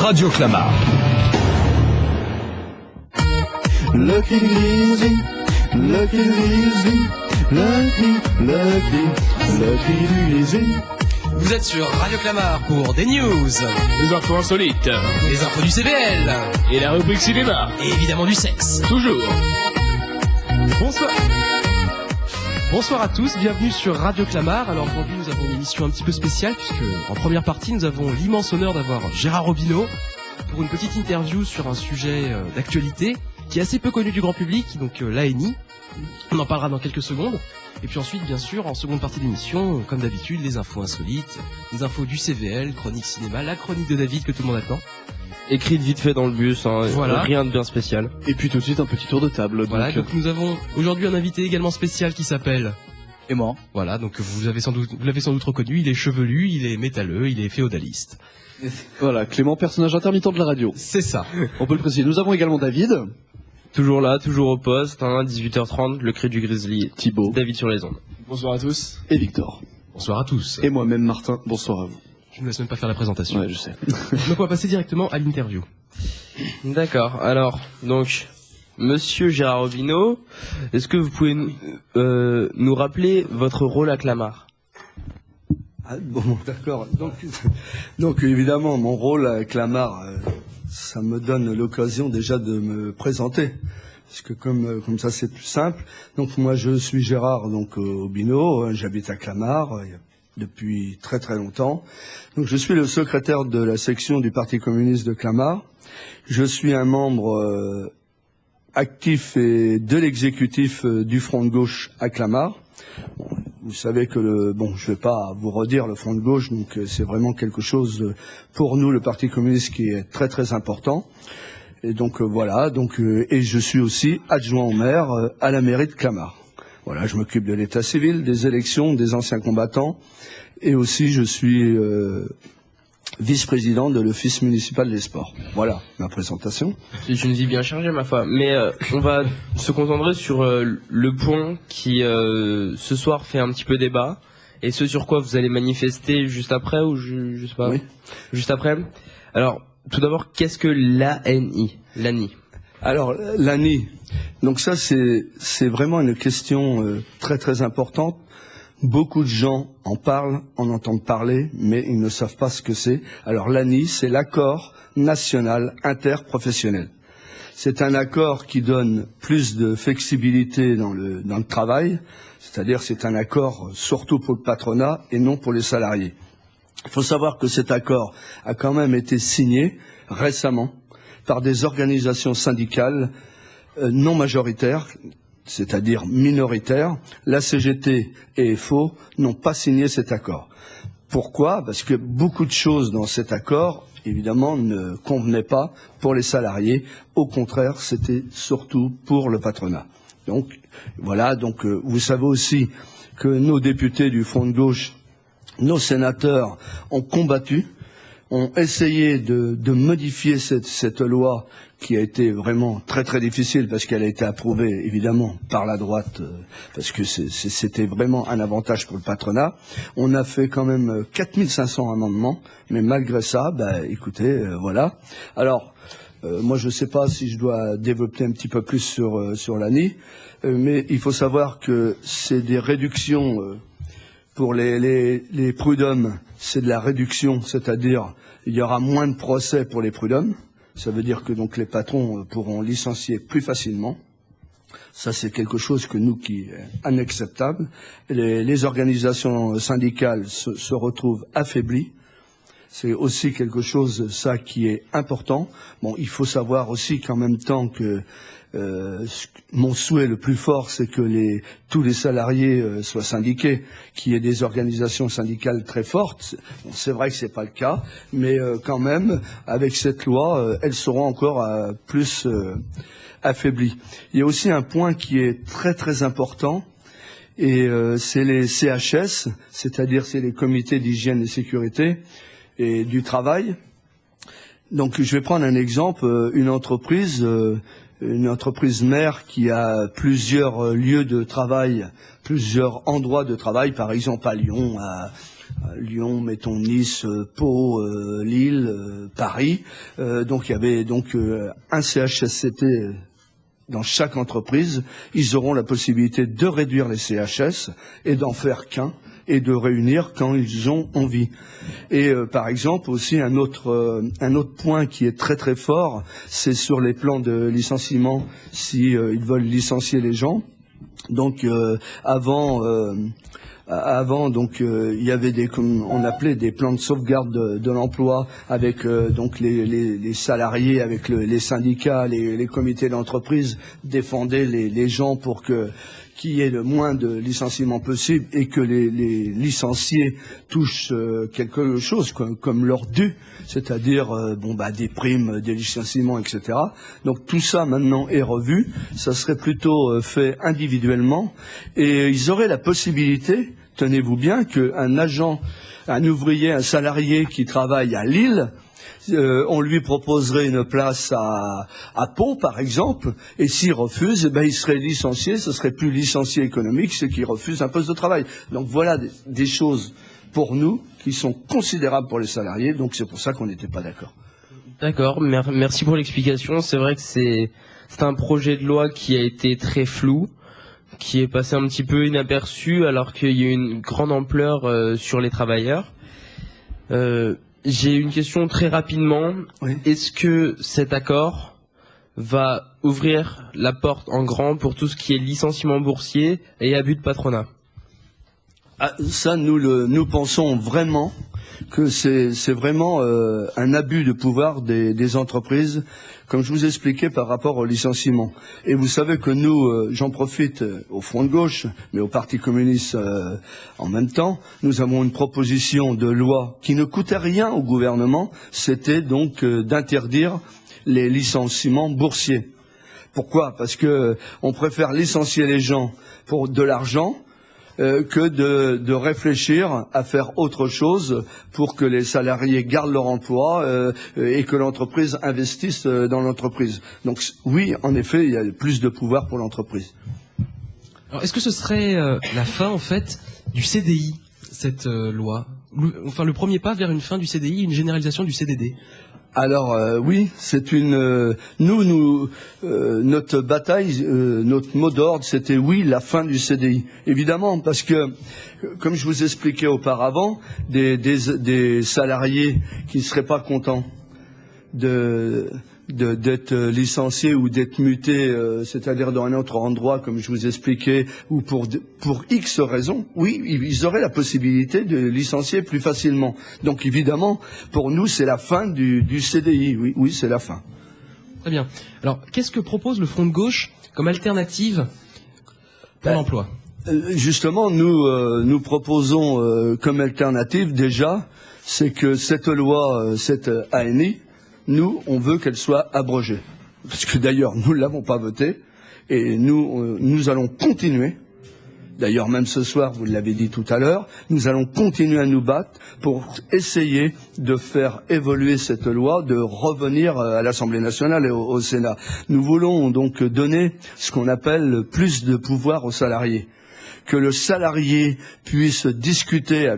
Radio Clamart. Lucky Lizzy, Lucky Lizzy, Lucky Lizzy. Vous êtes sur Radio Clamart pour des news, les infos insolites, les infos du CVL, et la rubrique cinéma, et évidemment du sexe. Toujours. Bonsoir à tous, bienvenue sur Radio Clamart. Alors aujourd'hui nous avons une émission un petit peu spéciale puisque en première partie nous avons l'immense honneur d'avoir Gérard Robineau pour une petite interview sur un sujet d'actualité qui est assez peu connu du grand public, donc l'ANI. On en parlera dans quelques secondes. Et puis ensuite, bien sûr, en seconde partie de l'émission, comme d'habitude, les infos insolites, les infos du CVL, chronique cinéma, la chronique de David que tout le monde attend. Écrite vite fait dans le bus, hein, voilà. Rien de bien spécial. Et puis tout de suite un petit tour de table. Voilà, donc nous avons aujourd'hui un invité également spécial qui s'appelle... Et moi. Voilà, donc vous l'avez sans doute reconnu, il est chevelu, il est métalleux, il est féodaliste. Voilà, Clément, personnage intermittent de la radio. C'est ça. On peut le préciser. Nous avons également David. Toujours là, toujours au poste, hein, 18h30, le cri du grizzly. Thibaut. David sur les ondes. Bonsoir à tous. Et Victor. Bonsoir à tous. Et moi-même Martin, bonsoir à vous. Je ne laisse même pas faire la présentation. Ouais, je sais. Donc on va passer directement à l'interview. D'accord, alors, donc, monsieur Gérard Robineau, est-ce que vous pouvez nous rappeler votre rôle à Clamart? Ah, bon, d'accord. Donc évidemment, mon rôle à Clamart, ça me donne l'occasion déjà de me présenter. Parce que comme ça, c'est plus simple. Donc moi, je suis Gérard Robineau, j'habite à Clamart depuis très très longtemps. Donc je suis le secrétaire de la section du Parti communiste de Clamart. Je suis un membre actif et de l'exécutif du Front de gauche à Clamart. Bon, vous savez que je vais pas vous redire le Front de gauche, donc c'est vraiment quelque chose pour nous, le Parti communiste, qui est très très important. Et donc voilà, et je suis aussi adjoint au maire à la mairie de Clamart. Voilà, je m'occupe de l'état civil, des élections, des anciens combattants, et aussi je suis vice-président de l'Office municipal des sports. Voilà ma présentation. C'est une vie bien chargée, ma foi. Mais on va se concentrer sur le point qui, ce soir, fait un petit peu débat. Et ce sur quoi vous allez manifester juste après, ou je sais pas. Oui. Juste après. Alors, tout d'abord, qu'est-ce que l'ANI? Alors, l'ANI, donc ça c'est vraiment une question très très importante. Beaucoup de gens en parlent, en entendent parler, mais ils ne savent pas ce que c'est. Alors l'ANI, c'est l'accord national interprofessionnel. C'est un accord qui donne plus de flexibilité dans le travail, c'est-à-dire c'est un accord surtout pour le patronat et non pour les salariés. Il faut savoir que cet accord a quand même été signé récemment par des organisations syndicales non majoritaires, c'est-à-dire minoritaires. La CGT et FO n'ont pas signé cet accord. Pourquoi? Parce que beaucoup de choses dans cet accord, évidemment, ne convenaient pas pour les salariés. Au contraire, c'était surtout pour le patronat. Donc, voilà. Donc, vous savez aussi que nos députés du Front de gauche, nos sénateurs ont combattu, ont essayé de modifier cette loi qui a été vraiment très très difficile parce qu'elle a été approuvée évidemment par la droite parce que c'était vraiment un avantage pour le patronat. On a fait quand même 4500 amendements, mais malgré ça, écoutez, voilà. Alors, moi je ne sais pas si je dois développer un petit peu plus sur l'ANI, mais il faut savoir que c'est des réductions pour les prud'hommes, c'est de la réduction, c'est-à-dire il y aura moins de procès pour les prud'hommes. Ça veut dire que donc les patrons pourront licencier plus facilement. Ça, c'est quelque chose que nous qui est inacceptable. Les organisations syndicales se retrouvent affaiblies. C'est aussi quelque chose, ça, qui est important. Bon, il faut savoir aussi qu'en même temps que mon souhait le plus fort, c'est que tous les salariés soient syndiqués, qu'il y ait des organisations syndicales très fortes. Bon, c'est vrai que c'est pas le cas, mais quand même, avec cette loi, elles seront encore plus affaiblies. Il y a aussi un point qui est très très important, et c'est les CHS, c'est-à-dire c'est les comités d'hygiène et sécurité et du travail. Donc je vais prendre un exemple, une entreprise mère qui a plusieurs lieux de travail, plusieurs endroits de travail, par exemple à Lyon, mettons Nice, Pau, Lille, Paris. Donc il y avait donc un CHSCT dans chaque entreprise. Ils auront la possibilité de réduire les CHS et d'en faire qu'un, et de réunir quand ils ont envie. Et par exemple aussi un autre point qui est très très fort, c'est sur les plans de licenciement, si ils veulent licencier les gens. Donc avant donc il y avait on appelait des plans de sauvegarde de l'emploi avec donc les salariés, avec les syndicats, les comités d'entreprise défendaient les gens pour qu'il y ait le moins de licenciements possible et que les licenciés touchent quelque chose comme leur dû, c'est-à-dire des primes, des licenciements, etc. Donc tout ça maintenant est revu, ça serait plutôt fait individuellement et ils auraient la possibilité, tenez-vous bien, qu'un agent, un ouvrier, un salarié qui travaille à Lille, on lui proposerait une place à Pau, par exemple, et s'il refuse, il serait licencié, ce serait plus licencié économique, c'est qu'il refuse un poste de travail. Donc voilà des choses pour nous qui sont considérables pour les salariés, donc c'est pour ça qu'on n'était pas d'accord. D'accord, merci pour l'explication. C'est vrai que c'est un projet de loi qui a été très flou, qui est passé un petit peu inaperçu alors qu'il y a eu une grande ampleur sur les travailleurs. J'ai une question très rapidement. Oui. Est-ce que cet accord va ouvrir la porte en grand pour tout ce qui est licenciement boursier et abus de patronat? Ça, nous pensons vraiment que c'est vraiment un abus de pouvoir des entreprises, comme je vous expliquais par rapport au licenciement. Et vous savez que nous, j'en profite au Front de Gauche, mais au Parti communiste en même temps, nous avons une proposition de loi qui ne coûtait rien au gouvernement, c'était donc d'interdire les licenciements boursiers. Pourquoi? Parce que on préfère licencier les gens pour de l'argent que de réfléchir à faire autre chose pour que les salariés gardent leur emploi et que l'entreprise investisse dans l'entreprise. Donc oui, en effet, il y a plus de pouvoir pour l'entreprise. Alors, est-ce que ce serait la fin, en fait, du CDI, cette loi? Enfin, le premier pas vers une fin du CDI, une généralisation du CDD? Alors oui, c'est notre bataille, notre mot d'ordre, c'était oui, la fin du CDI. Évidemment, parce que, comme je vous expliquais auparavant, des salariés qui ne seraient pas contents d'être licenciés ou d'être mutés, c'est-à-dire dans un autre endroit, comme je vous expliquais, ou pour X raisons, oui, ils auraient la possibilité de licencier plus facilement. Donc évidemment, pour nous, c'est la fin du CDI. Oui, c'est la fin. Très bien. Alors, qu'est-ce que propose le Front de Gauche comme alternative pour l'emploi? Justement, nous proposons comme alternative déjà, c'est que cette loi, cette ANI, nous, on veut qu'elle soit abrogée. Parce que d'ailleurs, nous ne l'avons pas votée. Et nous allons continuer. D'ailleurs, même ce soir, vous l'avez dit tout à l'heure, nous allons continuer à nous battre pour essayer de faire évoluer cette loi, de revenir à l'Assemblée nationale et au Sénat. Nous voulons donc donner ce qu'on appelle plus de pouvoir aux salariés. Que le salarié puisse discuter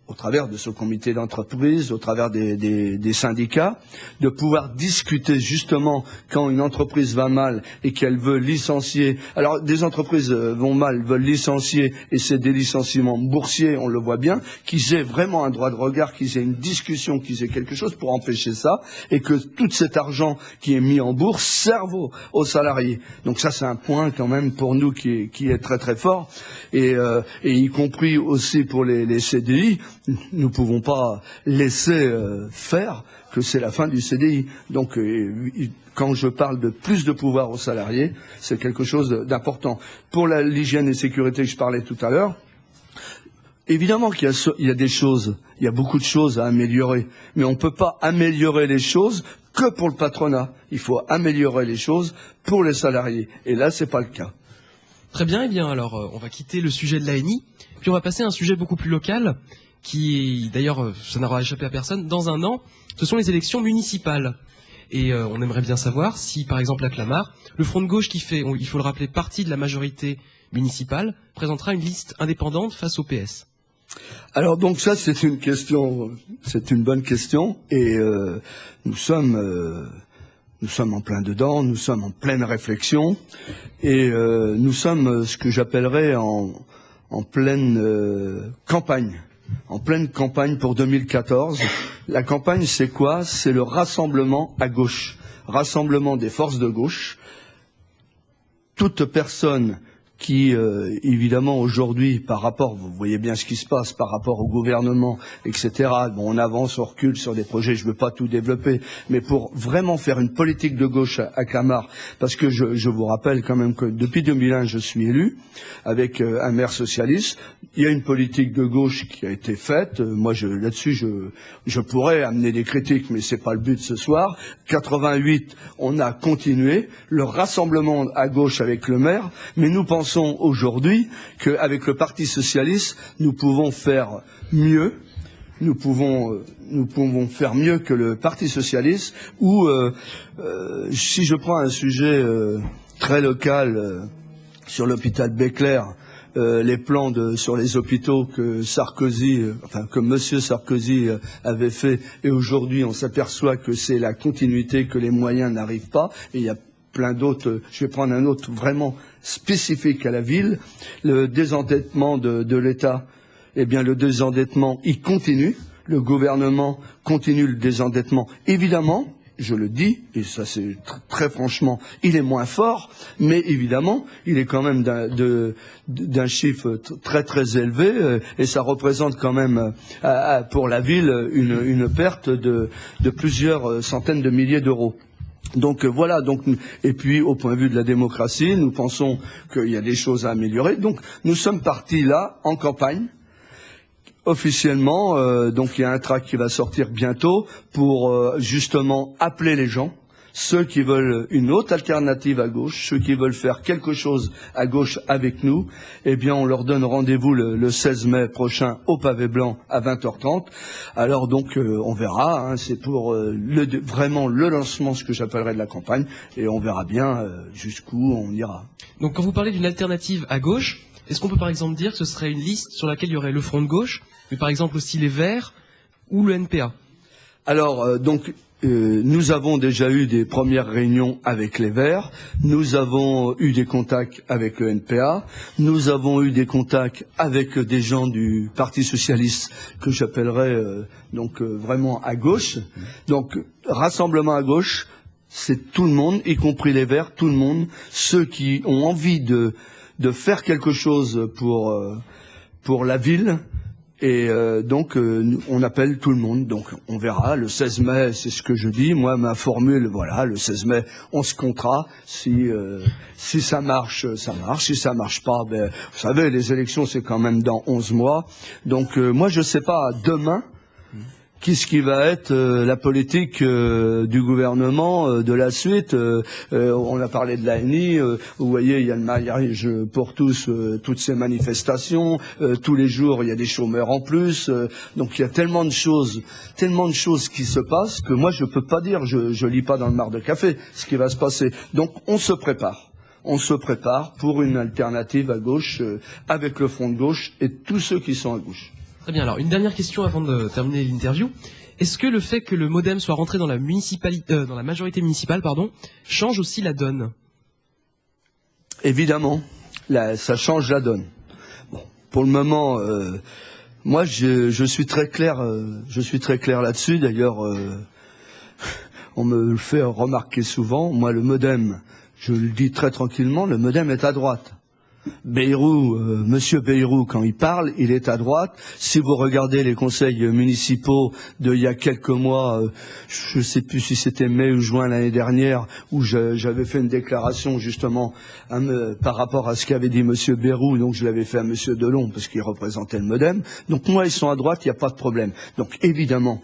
au travers de ce comité d'entreprise, au travers des syndicats, de pouvoir discuter justement quand une entreprise va mal et qu'elle veut licencier. Alors, des entreprises vont mal, veulent licencier, et c'est des licenciements boursiers, on le voit bien, qu'ils aient vraiment un droit de regard, qu'ils aient une discussion, qu'ils aient quelque chose pour empêcher ça, et que tout cet argent qui est mis en bourse serve aux salariés. Donc ça, c'est un point quand même pour nous qui est très très fort, et y compris aussi pour les CDI. Nous ne pouvons pas laisser faire que c'est la fin du CDI. Donc, quand je parle de plus de pouvoir aux salariés, c'est quelque chose d'important. Pour l'hygiène et sécurité que je parlais tout à l'heure, évidemment qu'il y a des choses, il y a beaucoup de choses à améliorer, mais on ne peut pas améliorer les choses que pour le patronat. Il faut améliorer les choses pour les salariés. Et là, c'est pas le cas. Très bien, alors on va quitter le sujet de l'ANI, puis on va passer à un sujet beaucoup plus local, qui, d'ailleurs, ça n'aura échappé à personne, dans un an, ce sont les élections municipales. Et on aimerait bien savoir si, par exemple, à Clamart, le Front de Gauche qui fait, il faut le rappeler, partie de la majorité municipale, présentera une liste indépendante face au PS. Alors donc ça c'est une question, c'est une bonne question et nous sommes en plein dedans, nous sommes en pleine réflexion et nous sommes ce que j'appellerais en pleine campagne. En pleine campagne pour 2014. La campagne, c'est quoi? C'est le rassemblement à gauche. Rassemblement des forces de gauche. Toute personne qui, évidemment, aujourd'hui, par rapport, vous voyez bien ce qui se passe, par rapport au gouvernement, etc., bon, on avance, on recule sur des projets, je ne veux pas tout développer, mais pour vraiment faire une politique de gauche à Clamart, parce que je vous rappelle quand même que depuis 2001, je suis élu, avec un maire socialiste, il y a une politique de gauche qui a été faite, moi, là-dessus, je pourrais amener des critiques, mais c'est pas le but ce soir. 88, on a continué, le rassemblement à gauche avec le maire, mais nous pensons aujourd'hui qu'avec le Parti socialiste, nous pouvons faire mieux. Nous pouvons faire mieux que le Parti socialiste. Ou si je prends un sujet très local sur l'hôpital Béclair, les plans sur les hôpitaux que Monsieur Sarkozy avait fait, et aujourd'hui on s'aperçoit que c'est la continuité, que les moyens n'arrivent pas. Et il y a plein d'autres. Je vais prendre un autre vraiment spécifique à la ville, le désendettement de l'État. Eh bien, le désendettement, il continue. Le gouvernement continue le désendettement. Évidemment, je le dis, et ça c'est très franchement, il est moins fort, mais évidemment, il est quand même d'un chiffre très très élevé, et ça représente quand même pour la ville une perte de plusieurs centaines de milliers d'euros. Donc voilà, et puis au point de vue de la démocratie, nous pensons qu'il y a des choses à améliorer. Donc nous sommes partis là en campagne. Officiellement, donc il y a un tract qui va sortir bientôt pour justement appeler les gens, ceux qui veulent une autre alternative à gauche, ceux qui veulent faire quelque chose à gauche avec nous, eh bien on leur donne rendez-vous le 16 mai prochain au Pavé Blanc à 20h30. Alors donc on verra, hein, c'est pour vraiment le lancement, ce que j'appellerais de la campagne, et on verra bien jusqu'où on ira. Donc quand vous parlez d'une alternative à gauche, est-ce qu'on peut par exemple dire que ce serait une liste sur laquelle il y aurait le Front de gauche, mais par exemple aussi les Verts ou le NPA? Alors nous avons déjà eu des premières réunions avec les Verts, nous avons eu des contacts avec le NPA, nous avons eu des contacts avec des gens du Parti socialiste que j'appellerais vraiment à gauche. Donc rassemblement à gauche, c'est tout le monde, y compris les Verts, tout le monde, ceux qui ont envie de faire quelque chose pour la ville. Et on appelle tout le monde. Donc on verra, le 16 mai, c'est ce que je dis. Moi, ma formule, voilà, le 16 mai, on se comptera. Si ça marche, ça marche. Si ça marche pas, vous savez, les élections, c'est quand même dans 11 mois. Donc moi, je sais pas, demain, qu'est-ce qui va être la politique du gouvernement de la suite. On a parlé de l'ANI, vous voyez, il y a le mariage pour tous, toutes ces manifestations, tous les jours il y a des chômeurs en plus, donc il y a tellement de choses qui se passent que moi je peux pas dire, je lis pas dans le mar de café ce qui va se passer. Donc on se prépare pour une alternative à gauche avec le Front de gauche et tous ceux qui sont à gauche. Très bien, alors une dernière question avant de terminer l'interview. Est-ce que le fait que le MoDem soit rentré dans la majorité municipale, change aussi la donne? Évidemment, ça change la donne. Bon, pour le moment, moi je suis très clair là-dessus. D'ailleurs, on me le fait remarquer souvent. Moi, le MoDem, je le dis très tranquillement, le MoDem est à droite. Monsieur Bayrou, quand il parle, il est à droite. Si vous regardez les conseils municipaux d'il y a quelques mois, je ne sais plus si c'était mai ou juin l'année dernière, où j'avais fait une déclaration justement par rapport à ce qu'avait dit Monsieur Bayrou, donc je l'avais fait à Monsieur Delon parce qu'il représentait le MoDem. Donc moi, ils sont à droite, il n'y a pas de problème. Donc évidemment,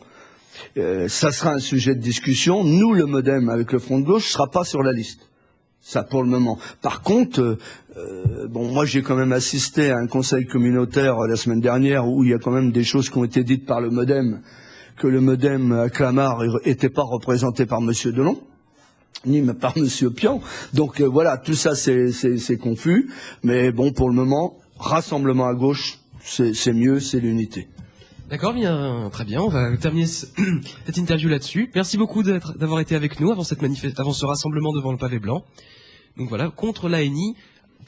ça sera un sujet de discussion. Nous, le MoDem avec le Front de gauche, ne sera pas sur la liste. Ça pour le moment. Par contre, moi j'ai quand même assisté à un conseil communautaire la semaine dernière où il y a quand même des choses qui ont été dites par le MoDem, que le MoDem à Clamart n'était pas représenté par Monsieur Delon, ni par Monsieur Pian. Donc voilà, tout ça c'est confus. Mais bon, pour le moment, rassemblement à gauche, c'est mieux, c'est l'unité. D'accord, bien, très bien. On va terminer cette interview là-dessus. Merci beaucoup d'avoir été avec nous avant avant ce rassemblement devant le pavé blanc. Donc voilà, contre l'ANI,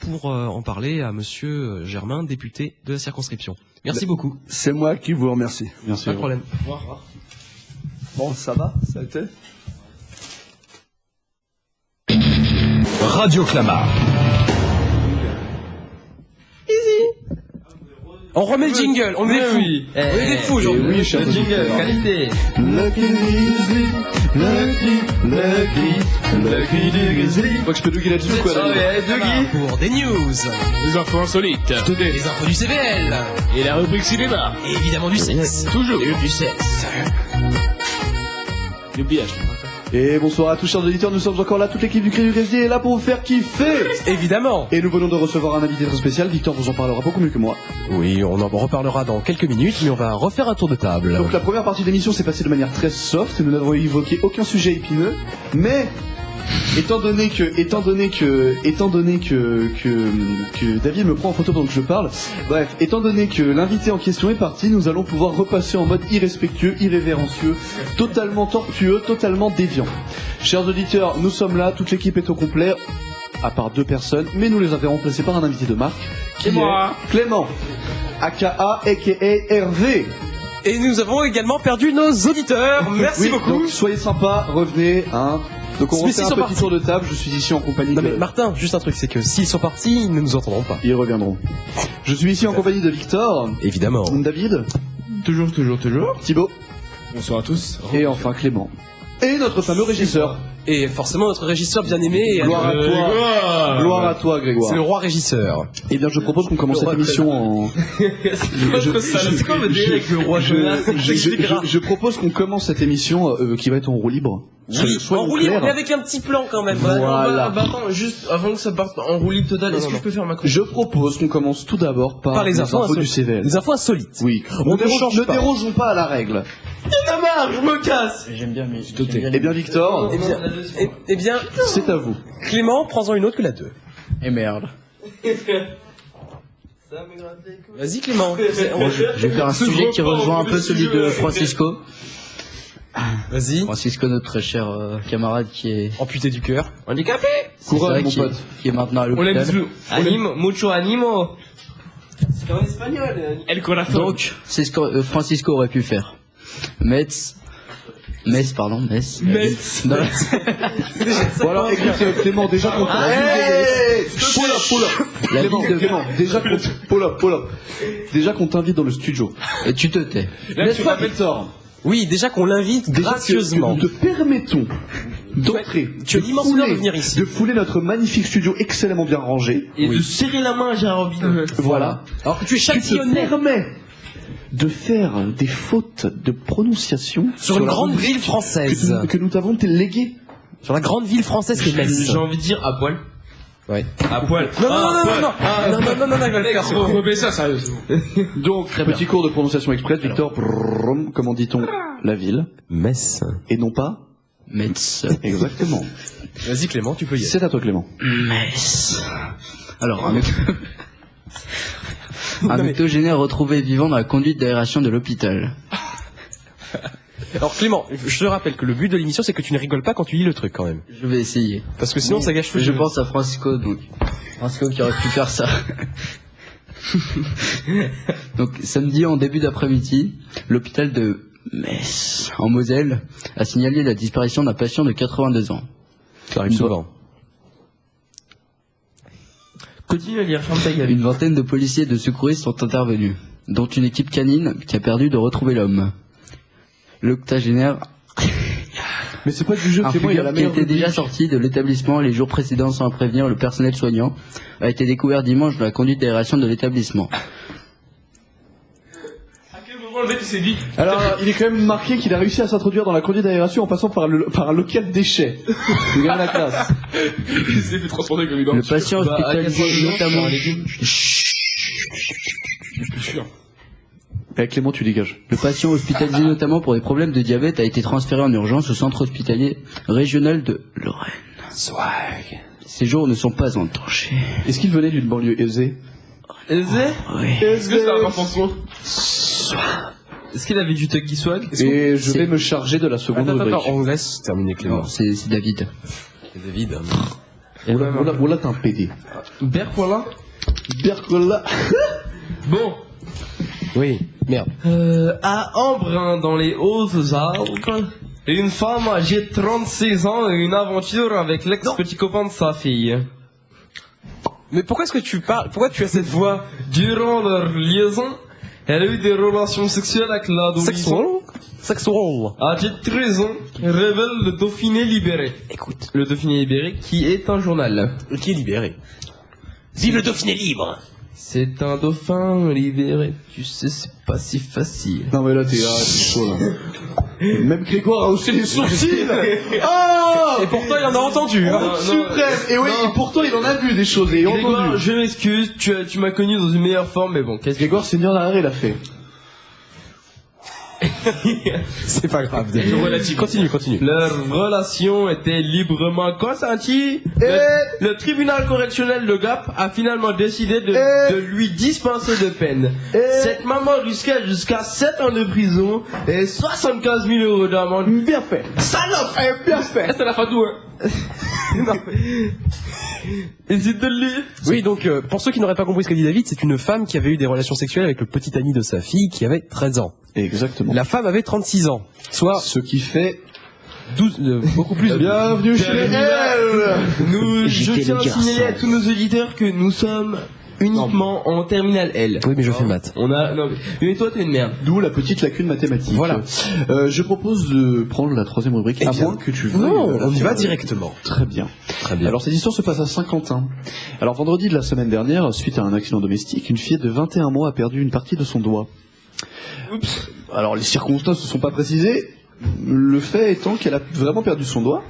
pour en parler à Monsieur Germain, député de la circonscription. Merci beaucoup. C'est moi qui vous remercie. Merci. Pas de problème. Au revoir. Bon, ça va? Ça a été? Radio Clamart. On remet le jingle, on est des fous. Oui. On est des faux aujourd'hui. Oui, cher Le jingle, qualité. Je crois que je peux douguer là-dessus ou quoi Ah là ouais, Dougie. Pour des news, Les infos insolites. les infos du CVL, Et la rubrique cinéma. et évidemment du sexe. Toujours. Du sexe. N'oubliez Et bonsoir à tous chers auditeurs, nous sommes encore là, toute l'équipe du Crédit Résilier est là pour vous faire kiffer. Évidemment. Et nous venons de recevoir un invité très spécial, Victor vous en parlera beaucoup mieux que moi. Oui, on en reparlera dans quelques minutes, mais on va refaire un tour de table. Donc la première partie de l'émission s'est passée de manière très soft, nous n'avons évoqué aucun sujet épineux, mais étant donné que David me prend en photo pendant que je parle, bref, étant donné que l'invité en question est parti, nous allons pouvoir repasser en mode irrespectueux, irrévérencieux, totalement tortueux, totalement déviant. Chers auditeurs, nous sommes là, toute l'équipe est au complet, à part 2 personnes, mais nous les avons remplacés par un invité de marque, qui est Clément, aka Hervé. Et nous avons également perdu nos auditeurs. Merci Oui, beaucoup. donc soyez sympas, revenez, hein. Donc on Mais refait s'ils un sont petit partis. tour de table, je suis ici en compagnie Non de... mais Martin, juste un truc, c'est que s'ils sont partis, ils ne nous entendront pas. Ils reviendront. Je suis ici en compagnie de Victor, Évidemment. David, Toujours. Thibaut, Bonsoir à tous. et enfin Clément. Et notre fameux régisseur. Et forcément notre régisseur bien aimé. Gloire à toi. Gloire à toi, Grégoire. C'est le roi régisseur. Eh bien, je propose qu'on commence cette émission en... Je propose qu'on commence cette émission qui va être en roue libre. En roue libre, mais avec un petit plan quand même. Voilà. Attends, juste avant que ça parte en roue libre totale, est-ce que je peux faire ma Je propose qu'on commence tout d'abord par les infos du CVL. Les infos insolites. Oui, On ne change ne pas. dérogeons pas à la règle. Ça marche, je me casse. Eh bien, Victor, Eh bien, c'est à vous. Clément, prends-en une autre que la 2. Et merde. Vas-y Clément. Je vais faire un sujet qui rejoint un peu celui de Francisco. Vas-y. Francisco, notre très cher camarade qui est Amputé du cœur. Handicapé. c'est Courage, ça, mon qui, pote. qui est maintenant à On l'aime l'hôpital. plus. Animo, mucho animo. C'est en espagnol. El corazón. Donc, c'est ce que Francisco aurait pu faire. Metz. Metz. Bon, alors, écoute, Clément, déjà qu'on La ville de- Clément, déjà qu'on t'invite dans le studio. Et tu te tais. N'est-ce pas, Victor? Oui, déjà qu'on l'invite Déjà que gracieusement. nous te permettons d'entrer, tu as de l'immense honneur de fouler- venir ici. de fouler notre magnifique studio excellemment bien rangé. Et de serrer la main à Gérard Robineau. Voilà. Alors que tu es Tu te châtillonné permets de faire des fautes de prononciation sur une la grande rubrique ville française. que nous t'avons léguée. Sur la grande ville française que Metz. J'ai envie de dire à poil. Ouais. À poil. Non, il va le faire. Remets ça, sérieusement. Donc, petit cours de prononciation express, Victor, comment dit-on la ville, Metz. et non pas Metz. exactement. Vas-y Clément, tu peux y aller. C'est à toi, Clément. Metz. Alors, un octogénaire retrouvé vivant dans la conduite d'aération de l'hôpital. Alors Clément, je te rappelle que le but de l'émission c'est que tu ne rigoles pas quand tu lis le truc quand même. Je vais essayer. Parce que sinon ça gâche tout. Je pense à Francisco, donc. Francisco qui aurait pu faire ça. Donc, samedi en début d'après-midi, l'hôpital de Metz, en Moselle, a signalé la disparition d'un patient de 82 ans. Ça arrive souvent. Continue à lire, ferme ta gueule. Une vingtaine de policiers et de secouristes sont intervenus, dont une équipe canine qui a perdu de retrouver l'homme. L'octogénaire, Mais c'est pas du jeu, un Clément, il a figure la qui meilleure était déjà rubrique. sorti de l'établissement les jours précédents sans prévenir le personnel soignant, a été découvert dimanche dans la conduite d'aération de l'établissement. À quel moment le mec il s'est dit Alors, il est quand même marqué qu'il a réussi à s'introduire dans la conduite d'aération en passant par un local déchets. Regarde la classe. Il s'est fait transporter comme une Le patient hospitalisé notamment... Eh, Clément, tu dégages. Le patient hospitalisé notamment pour des problèmes de diabète a été transféré en urgence au centre hospitalier régional de Lorraine. Ses jours ne sont pas entachés. Est-ce qu'il venait d'une banlieue aisée? Est-ce que c'est un enfant soin? Est-ce qu'il avait du Tucky Swag? Et je vais me charger de la seconde rubrique. Attends, on laisse terminer Clément. Non, c'est David. C'est David. Oula, t'es un PD. Berkola. Bercola. Bon. Oui, merde. À Embrun, dans les Hautes-Alpes, une femme âgée de 36 ans a eu une aventure avec l'ex-petit copain de sa fille. Mais pourquoi est-ce que tu parles? Pourquoi tu as cette voix? Durant leur liaison, elle a eu des relations sexuelles avec l'adolescent. Sexual. Âgé de 13 ans, révèle le Dauphiné libéré. Écoute, Le Dauphiné libéré qui est un journal. qui est libéré. Vive le Dauphiné libre. C'est un dauphin libéré. Tu sais, c'est pas si facile. Non mais là t'es chaud là. Même Grégoire a haussé les sourcils. Oh Et pourtant il en a entendu. Hein. Non, suprême. Et oui, et pourtant il en a vu des choses et Grégoire, entendu. je m'excuse, tu m'as connu dans une meilleure forme, mais bon, qu'est-ce que... Grégoire Seigneur d'arrêt l'a fait. C'est pas grave. Continue. Leur relation était librement consentie. Le tribunal correctionnel de Gap a finalement décidé de lui dispenser de peine. Cette maman risquait jusqu'à 7 ans de prison et 75 000 euros d'amende. Bien fait. Salope, bien fait. C'est la fin tout, hein. Non. Hésite de le lire. Oui, donc pour ceux qui n'auraient pas compris ce qu'a dit David, c'est une femme qui avait eu des relations sexuelles avec le petit ami de sa fille qui avait 13 ans. Exactement. La femme avait 36 ans, soit Ce qui fait 12, beaucoup plus. bienvenue chez elle. Je tiens à signaler à tous nos auditeurs que nous sommes uniquement en terminale L. Oui, mais je fais maths. On a, non, mais toi t'es une merde. D'où la petite lacune mathématique. Voilà. Je propose de prendre la troisième rubrique. Eh À bien, moins que tu veuilles. Non, on y va faire- directement. Très bien. Très bien. Alors cette histoire se passe à Saint-Quentin. Alors vendredi de la semaine dernière, suite à un accident domestique, une fillette de 21 mois a perdu une partie de son doigt. Oups. Alors les circonstances ne sont pas précisées. Le fait étant qu'elle a vraiment perdu son doigt.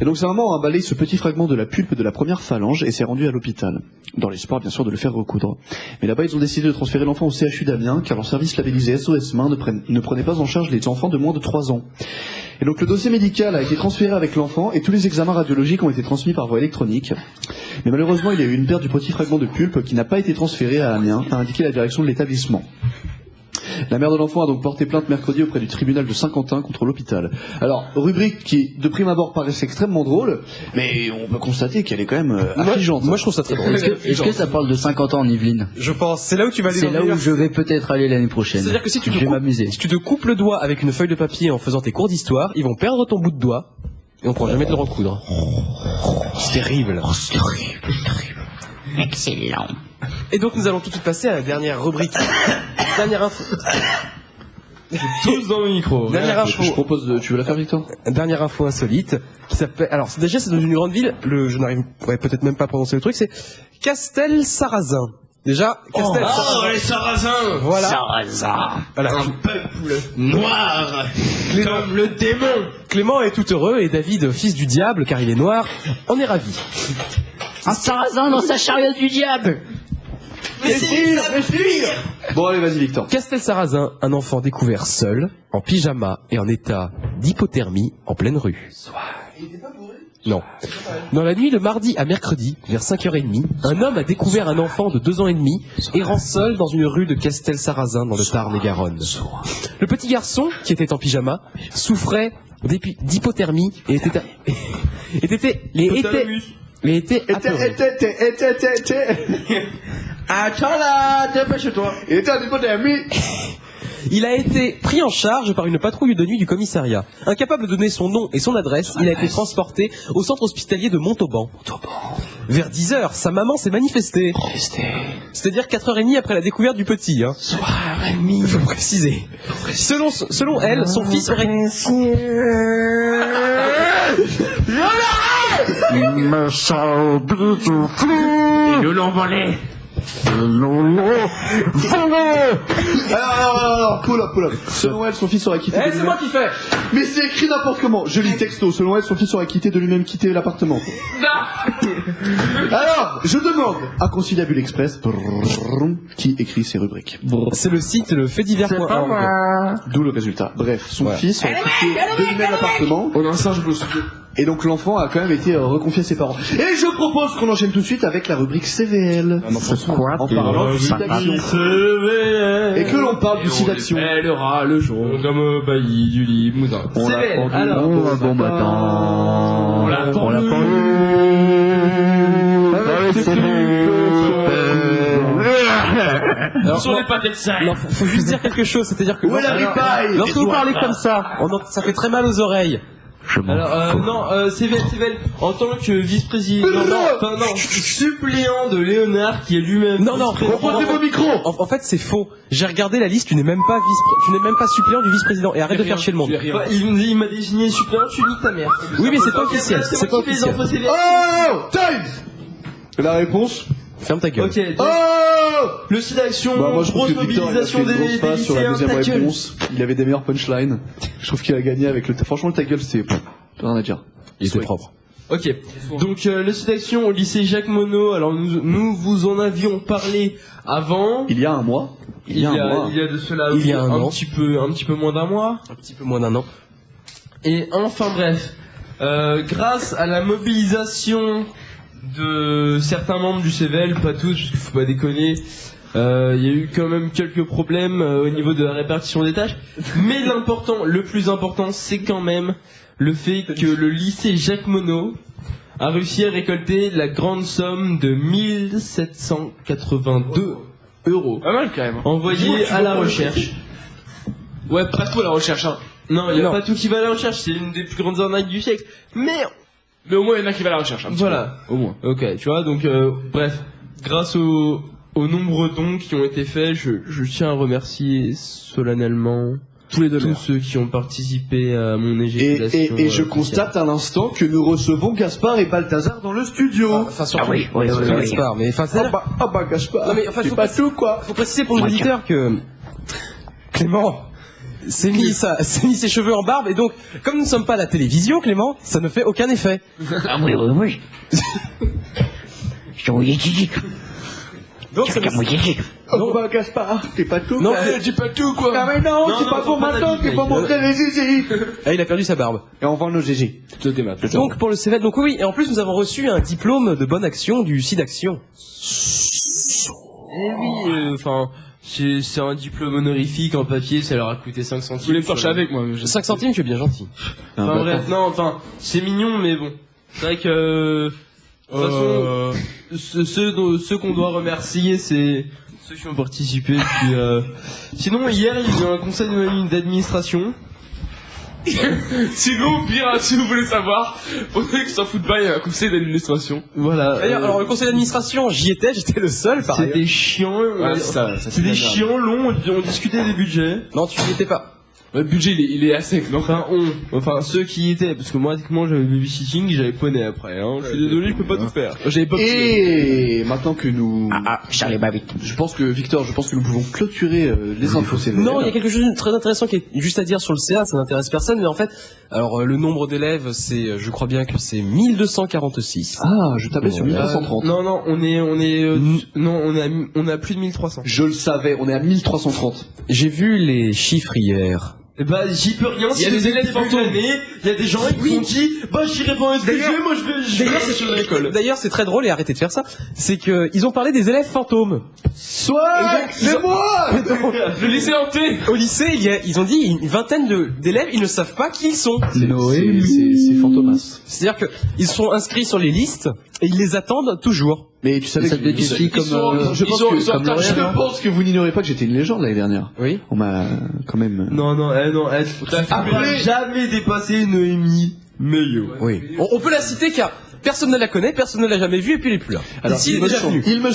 Et donc sa maman a emballé ce petit fragment de la pulpe de la première phalange et s'est rendue à l'hôpital. Dans l'espoir bien sûr de le faire recoudre. Mais là-bas ils ont décidé de transférer l'enfant au CHU d'Amiens car leur service labellisé SOS Main ne prenait pas en charge les enfants de moins de 3 ans. Et donc le dossier médical a été transféré avec l'enfant et tous les examens radiologiques ont été transmis par voie électronique. Mais malheureusement il y a eu une perte du petit fragment de pulpe qui n'a pas été transféré à Amiens, a indiqué la direction de l'établissement. La mère de l'enfant a donc porté plainte mercredi auprès du tribunal de Saint-Quentin contre l'hôpital. Alors, rubrique qui, de prime abord, paraissait extrêmement drôle, mais on peut constater qu'elle est quand même affligeante. Moi, je trouve ça très drôle. Est-ce que ça parle de 50 ans en Yvelines? Je pense, c'est là où tu vas aller. C'est là où je vais peut-être aller l'année prochaine. C'est-à-dire que si tu je vais m'amuser. si tu te coupes le doigt avec une feuille de papier en faisant tes cours d'histoire, ils vont perdre ton bout de doigt et on pourra jamais te le recoudre. C'est terrible. C'est terrible. Excellent. Et donc nous allons tout de suite passer à la dernière rubrique. Dernière info. Tous dans le micro. Dernière info. Je propose de... Tu veux la faire, Victor? Dernière info insolite qui s'appelle. Alors déjà c'est dans une grande ville. Je n'arriverai peut-être même pas à prononcer le truc. C'est Castel-Sarrazin. Déjà Castel-Sarrazin. Oh, les Sarrasins. Voilà. Sarrazin. Voilà. Un peuple noir. Comme le démon. Clément est tout heureux et David, fils du diable, car il est noir, en est ravi. Un Sarrazin dans sa chariote du diable. Mais c'est fuir. Bon, allez, vas-y, Victor. Castel-Sarrazin, un enfant découvert seul, en pyjama et en état d'hypothermie en pleine rue. Non. Dans la nuit de mardi à mercredi, vers 5h30, un homme a découvert un enfant de 2 ans et demi errant seul dans une rue de Castel-Sarrazin dans le Tarn-et-Garonne. Le petit garçon, qui était en pyjama, souffrait d'hypothermie et était Attends là, dépêche-toi. Il a été pris en charge par une patrouille de nuit du commissariat. Incapable de donner son nom et son adresse, il a été transporté au centre hospitalier de Montauban. Vers 10h, sa maman s'est manifestée. C'est-à-dire 4h30 après la découverte du petit. Hein. Il faut préciser. Selon elle, son fils aurait... Il me semble tout flou. Et nous l'envolé. Alors, pull up. Selon elle, son fils aurait quitté de c'est lui-même... moi qui fais. Mais c'est écrit n'importe comment. Je lis texto. Selon elle, son fils aurait quitté de lui-même quitté l'appartement. Alors, je demande à Conciliabule Express qui écrit ces rubriques. C'est le site le faitdivers.org. D'où le résultat. Bref, son fils aurait quitté de lui-même l'appartement. On a un singe, je me souviens. Et donc l'enfant a quand même été reconfié à ses parents. Et je propose qu'on enchaîne tout de suite avec la rubrique CVL. En parlant du site d'action. Et que l'on parle du site d'action. Elle aura le jour comme au bailli du Limousin. CVL, alors. Bon matin. On l'attend. Alors, Sur les pâtés de sel. non, faut juste dire quelque chose, c'est-à-dire que Où est la ripaille? lorsque vous parlez comme ça, ça fait très mal aux oreilles. Alors, CVL, en tant que vice-président, suppléant de Léonard, qui est lui-même Non, Reposez vos micros. En fait, c'est faux. J'ai regardé la liste, tu n'es même pas suppléant du vice-président. Et arrête de faire chier le monde. Enfin, il m'a désigné suppléant, tu niques ta mère. Oui, mais c'est pas officiel. C'est C'est moi pas qui fais les officiel. infos CVL. Oh, time. La réponse? Ferme ta gueule. Ok, donc, Oh. le site d'action, Bah, moi je trouve grosse que Victor il a fait mobilisation une grosse des phase sur la lycéens, deuxième ta gueule. réponse. Il avait des meilleures punchlines. Je trouve qu'il a gagné avec le. Franchement, le ta gueule, c'est rien à dire. Il était propre. Ok, donc le site d'action au lycée Jacques Monod, alors nous vous en avions parlé avant. Il y a un mois. Il y a de cela Il y a un an. un petit peu moins d'un mois. Un petit peu moins d'un an. Et enfin bref, grâce à la mobilisation de certains membres du CVL, pas tous, parce qu'il faut pas déconner, il y a eu quand même quelques problèmes au niveau de la répartition des tâches. Mais le plus important, c'est quand même le fait que le lycée Jacques Monod a réussi à récolter la grande somme de 1782 euros Pas mal quand même. envoyés à la recherche. Ouais, pas tout à la recherche, hein. Non, il n'y a Non. pas tout qui va à la recherche, c'est une des plus grandes arnaques du siècle. Mais Mais au moins, il y en a qui va à la recherche. un petit voilà. peu. Au moins. Ok, tu vois, donc bref, grâce aux nombreux dons qui ont été faits, je tiens à remercier solennellement Tous les tous ceux qui ont participé à mon Et éjaculation. je constate à l'instant que nous recevons Gaspard et Balthazar dans le studio. Enfin, surtout. Gaspard, mais enfin, c'est-à-dire- Gaspard. Non, mais enfin, c'est faut pas pas- tout quoi. faut préciser pour l'auditeur que Clément s'est mis ses cheveux en barbe et donc, comme nous ne sommes pas à la télévision, Clément, ça ne fait aucun effet. Ah oui. Je suis chic. Donc, ça ne- Oh bah Gaspard, t'es pas tout. Non, dis pas tout quoi. Ah mais non, Non, c'est non, pas faut pour pas maintenant t'habiller, qu'il faut mec. montrer les zizi. ah, il a perdu sa barbe. Et on vend nos GG. Donc, pour le CVL, donc oui, et en plus, nous avons reçu un diplôme de bonne action du SIDAction. Eh oui, enfin, c'est un diplôme honorifique en papier, ça leur a coûté 5 centimes. Je voulais me torcher avec moi. 5 centimes, tu es bien gentil. Enfin bref, non, enfin, c'est mignon, mais bon. C'est vrai que, de toute façon, ceux qu'on doit remercier, c'est ceux qui ont participé. Puis, sinon, hier, il y a eu un conseil d'administration. Sinon, pire, hein, si vous voulez savoir, pour ceux qui s'en foutent pas, il y a un conseil d'administration. Voilà. D'ailleurs, alors, le conseil d'administration, j'y étais, j'étais le seul, par ailleurs. C'était chiant. C'est des chiants longs, on discutait des budgets. Non, tu n'y étais pas. Le budget, il est à sec, non? Enfin, ceux qui y étaient, parce que moi, techniquement, j'avais babysitting, j'avais poney après, hein. Je suis désolé, je peux pas tout faire. J'avais pas Et maintenant que nous, Charlie Babbitt. je pense que nous pouvons clôturer les infos CVL. Non, il y a quelque chose de très intéressant qui est juste à dire sur le CA, ça n'intéresse personne, mais en fait, alors le nombre d'élèves, c'est, je crois bien que c'est 1246. Ah, je tapais sur 1330. Non, on a plus de 1300. Je le savais, on est à 1330. J'ai vu les chiffres hier. Eh bah, j'y peux rien, Il y a des élèves fantômes. Il y a des gens qui ont dit, bah, j'irai pas en SPG, moi je vais sur l'école. D'ailleurs, c'est très drôle et arrêtez de faire ça. C'est que ils ont parlé des élèves fantômes. Soit, c'est moi. Le lycée hanté. Au lycée, ils ont dit une vingtaine d'élèves, ils ne savent pas qui ils sont. C'est Fantomas. C'est-à-dire que ils sont inscrits sur les listes et ils les attendent toujours. Mais tu savais Ça que te défie comme, je pense ils sont en retard, je pense que vous n'ignorez pas que j'étais une légende l'année dernière. Oui. On m'a quand même. Non, tu vas jamais dépasser Noémie Meillot. Oui. On peut la citer car personne ne la connaît, personne ne l'a jamais vue et puis elle est plus là. Alors, Ici, elle est déjà venue. il me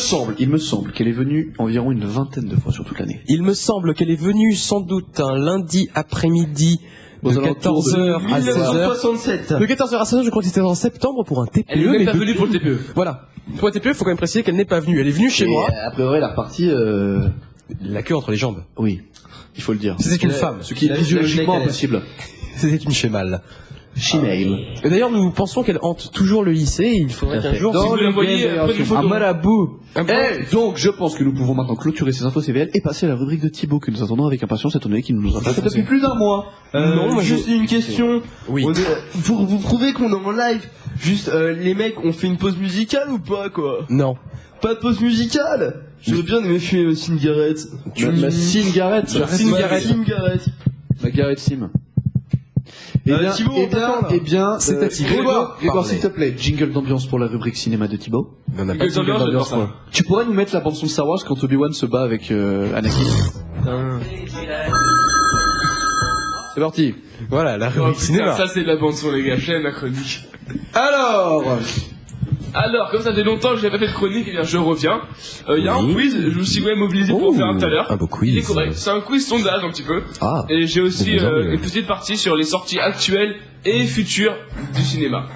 semble qu'elle est venue environ une vingtaine de fois sur toute l'année. Il me semble qu'elle est venue sans doute un lundi après-midi de Aux alentours de 14h à 16h. 1967. De 14h à 16h, je crois que c'était en septembre pour un TPE. Elle est même mais pas de- venue pour le TPE. Voilà. Pour un TPE, il faut quand même préciser qu'elle n'est pas venue. Elle est venue chez moi. A priori, elle est repartie. La queue entre les jambes. Oui, il faut le dire. C'était une femme. Ce qui est La- physiologiquement la- la- impossible. C'était une chémale. Shemale. Et d'ailleurs, nous pensons qu'elle hante toujours le lycée. Et il faudrait qu'un jour, Si vous la voyez, prenez une photo. Un marabout. Donc, je pense que nous pouvons maintenant clôturer ces infos CVL et passer à la rubrique de Thibaut que nous attendons avec impatience, étant donné qu'il nous a pas fait depuis plus d'un mois. Non, moi, juste une question. Oui. Vous prouvez qu'on est en live. Juste, les mecs, on fait une pause musicale ou pas, quoi? Non. Pas de pause musicale? J'aurais bien aimé fumer ma cigarette. Ma cigarette. Cigarette. Ma Gareth Sim. Thibaut, on t'attend, là. C'est à Thibaut. Grégoire, Parlez. s'il te plaît, jingle d'ambiance pour la rubrique cinéma de Thibaut. On n'a pas de jingle d'ambiance, moi. Tu pourrais nous mettre la bande son de Star Wars quand Obi-Wan se bat avec Anakin. C'est parti. Voilà, la Oh, rubrique putain, cinéma. ça c'est de la bande son, les gars. J'aime la chronique. Alors, Comme ça fait longtemps que je n'avais pas fait de chronique, eh bien je reviens. Il y a un quiz, je me suis quand même mobilisé pour en faire un tout à l'heure. Un beau quiz. Il est correct. C'est un quiz sondage un petit peu. Ah. Et j'ai aussi Bon, une petite partie sur les sorties actuelles et futures du cinéma.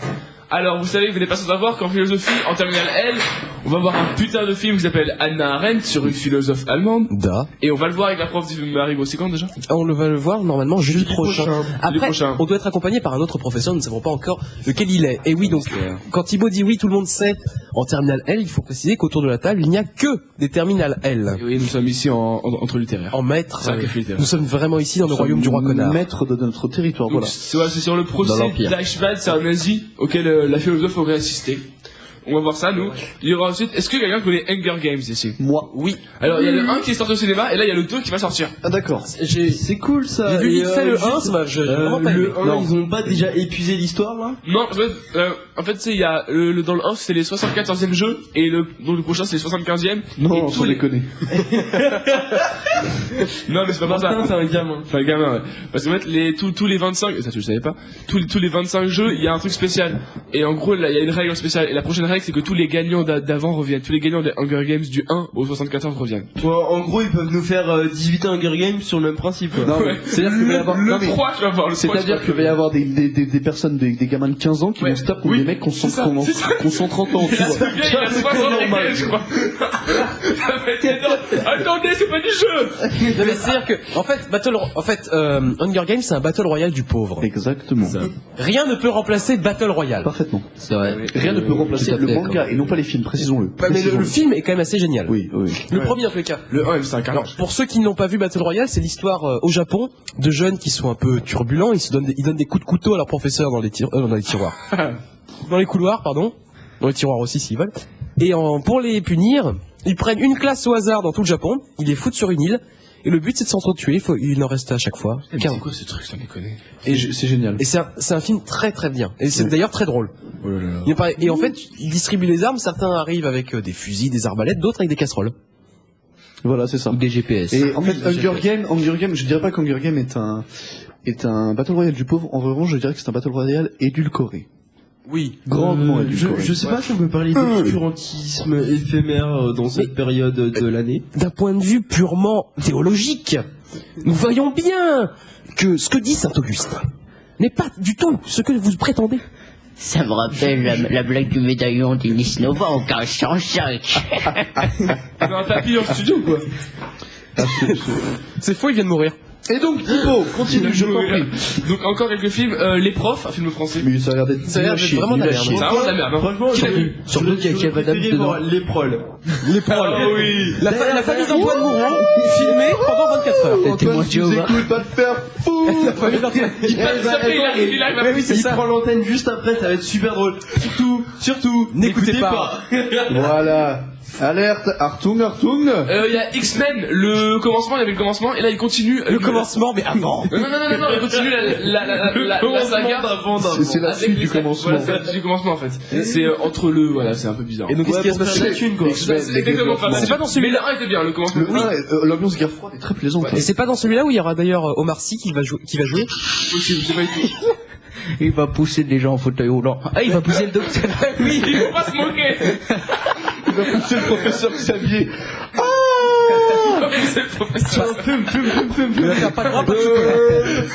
Alors, vous savez, vous n'êtes pas sans savoir qu'en philosophie, en terminale L, on va voir un putain de film qui s'appelle Hannah Arendt sur une philosophe allemande. Et on va le voir avec la prof du Marie Grossicant déjà. On va le voir normalement jeudi prochain. Après, prochain. on doit être accompagné par un autre professeur, nous ne savons pas encore lequel il est. Et oui, donc, quand Thibaut dit oui, tout le monde sait, en terminale L, il faut préciser qu'autour de la table, il n'y a que des terminales L. Et oui, nous sommes ici entre littéraires. En maître, C'est un café littéraire. nous sommes vraiment ici dans le royaume du roi connard. Maître de notre territoire, Donc, voilà. c'est sur le Dans procès l'Empire. d'Eichwald, c'est un nazi auquel la philosophe aurait assisté. On va voir ça, nous. Il y aura ensuite, est-ce que quelqu'un connaît Hunger Games ici? Moi. Oui. Alors, il y a le 1 qui est sorti au cinéma, et là, il y a le 2 qui va sortir. Ah, d'accord. C'est cool, ça. J'ai vu Et, vite fait le 1, juste, ça m'a vraiment pas aimé. le 1, ils ont pas déjà épuisé l'histoire, là? Non, en fait, tu sais, il y a, dans le 1, c'est les 74e jeux, et donc le prochain, c'est les 75e. Non, et on tous s'en les... déconne. Non, mais c'est pas pour ça. Martin, c'est un gamin. Enfin, gamin, ouais. Parce qu'en fait, tous les 25, ça tu le savais pas, tous les 25 jeux, il y a un truc spécial. Et en gros, là, il y a une règle spéciale. Et la prochaine règle, c'est que tous les gagnants d'avant reviennent. Tous les gagnants des Hunger Games du 1 au 74 reviennent. Ouais, en gros, ils peuvent nous faire 18 Hunger Games sur le même principe, quoi. Non, Ouais. c'est-à-dire qu'il va y avoir, Le non, mais 3, tu vas voir, le 3. c'est-à-dire qu'il va y avoir des personnes, des gamins de 15 ans qui Ouais. vont se taper contre Oui, des mecs qui ont c'est ça, 130 c'est ça. 30 ans, tu vois. Il y a 60 lesquels, je crois. Ça va être énorme. Attendez, c'est pas du jeu. Non, mais c'est-à-dire que, en fait, Hunger Games, c'est un battle royale du pauvre. Exactement. Rien ne peut remplacer Battle Royale. Parfaitement. C'est vrai. Rien ne peut remplacer tout à le fait, manga et non pas les films, précisons-le. Ouais, mais le Précisons-le. film est quand même assez génial. Oui, oui. Le premier, en tous les cas. Le 1, c'est un Alors, pour ceux qui n'ont pas vu Battle Royale, c'est l'histoire au Japon de jeunes qui sont un peu turbulents. Ils donnent des coups de couteau à leurs professeurs dans les tiroirs. Dans les couloirs, pardon. Dans les tiroirs aussi, s'ils veulent. Et pour les punir, ils prennent une classe au hasard dans tout le Japon. Ils les foutent sur une île. Et le but, c'est de s'entretuer. Il en reste à chaque fois. C'est quoi ce truc, ça déconne? C'est génial. Et c'est un film très très bien. Et c'est d'ailleurs très drôle. Et en fait, ils distribuent les armes. Certains arrivent avec des fusils, des arbalètes, d'autres avec des casseroles. Voilà, c'est ça. Ou des GPS. Et en fait, Hunger Game, je dirais pas qu'Hunger Game est un Battle Royale du pauvre. En revanche, je dirais que c'est un Battle Royale édulcoré. Oui. Grandement édulcoré. Je sais pas si on peut parler d'obscurantisme éphémère dans cette période de l'année. D'un point de vue purement théologique, nous voyons bien que ce que dit saint Augustin n'est pas du tout ce que vous prétendez. Ça me rappelle la blague du médaillon d'Inis Nova en 1505. On a un tapis en studio, quoi. C'est faux, il vient de mourir. Et donc, Thibaut, continue, je t'en prie. Donc, encore quelques films. Les Profs, un film français. Mais ça a l'air d'être vraiment de la merde. C'est vraiment de la merde, hein. Franchement, Qui l'a vu? Sur le qu'il y a Madame dedans. les prols. Les proles. Ah oui. La famille d'Antoine Mouron, filmée pendant 24 heures. Antoine, tu nous écoutes pas te faire fou. La famille d'Antoine. Il arrive Mais oui, c'est Il ça. prend l'antenne juste après, ça va être super drôle. Surtout, N'écoutez pas. Voilà. Alerte, Artung. Il y a X-Men, le commencement, il y avait le commencement, et là il continue. Le commencement, mais avant. Non, il continue la saga. C'est la Avec suite les- du commencement. Voilà, c'est la suite du commencement en fait. C'est entre le, voilà, c'est un peu bizarre. Et donc, qu'est-ce qui va se passer? C'est exactement ça. C'est pas dans Mais celui-là. le 1 était bien, le commencement. Le 1, l'ambiance guerre froide est très plaisante. Et c'est pas dans celui-là où il y aura d'ailleurs Omar Sy qui va jouer. Possible, j'ai pas été. Il va pousser des gens en fauteuil roulant. Ah, il va pousser le docteur. Oui, il faut pas se moquer. Il va pousser le professeur Xavier. C'est le professeur. Il va faire pas de droit parce que-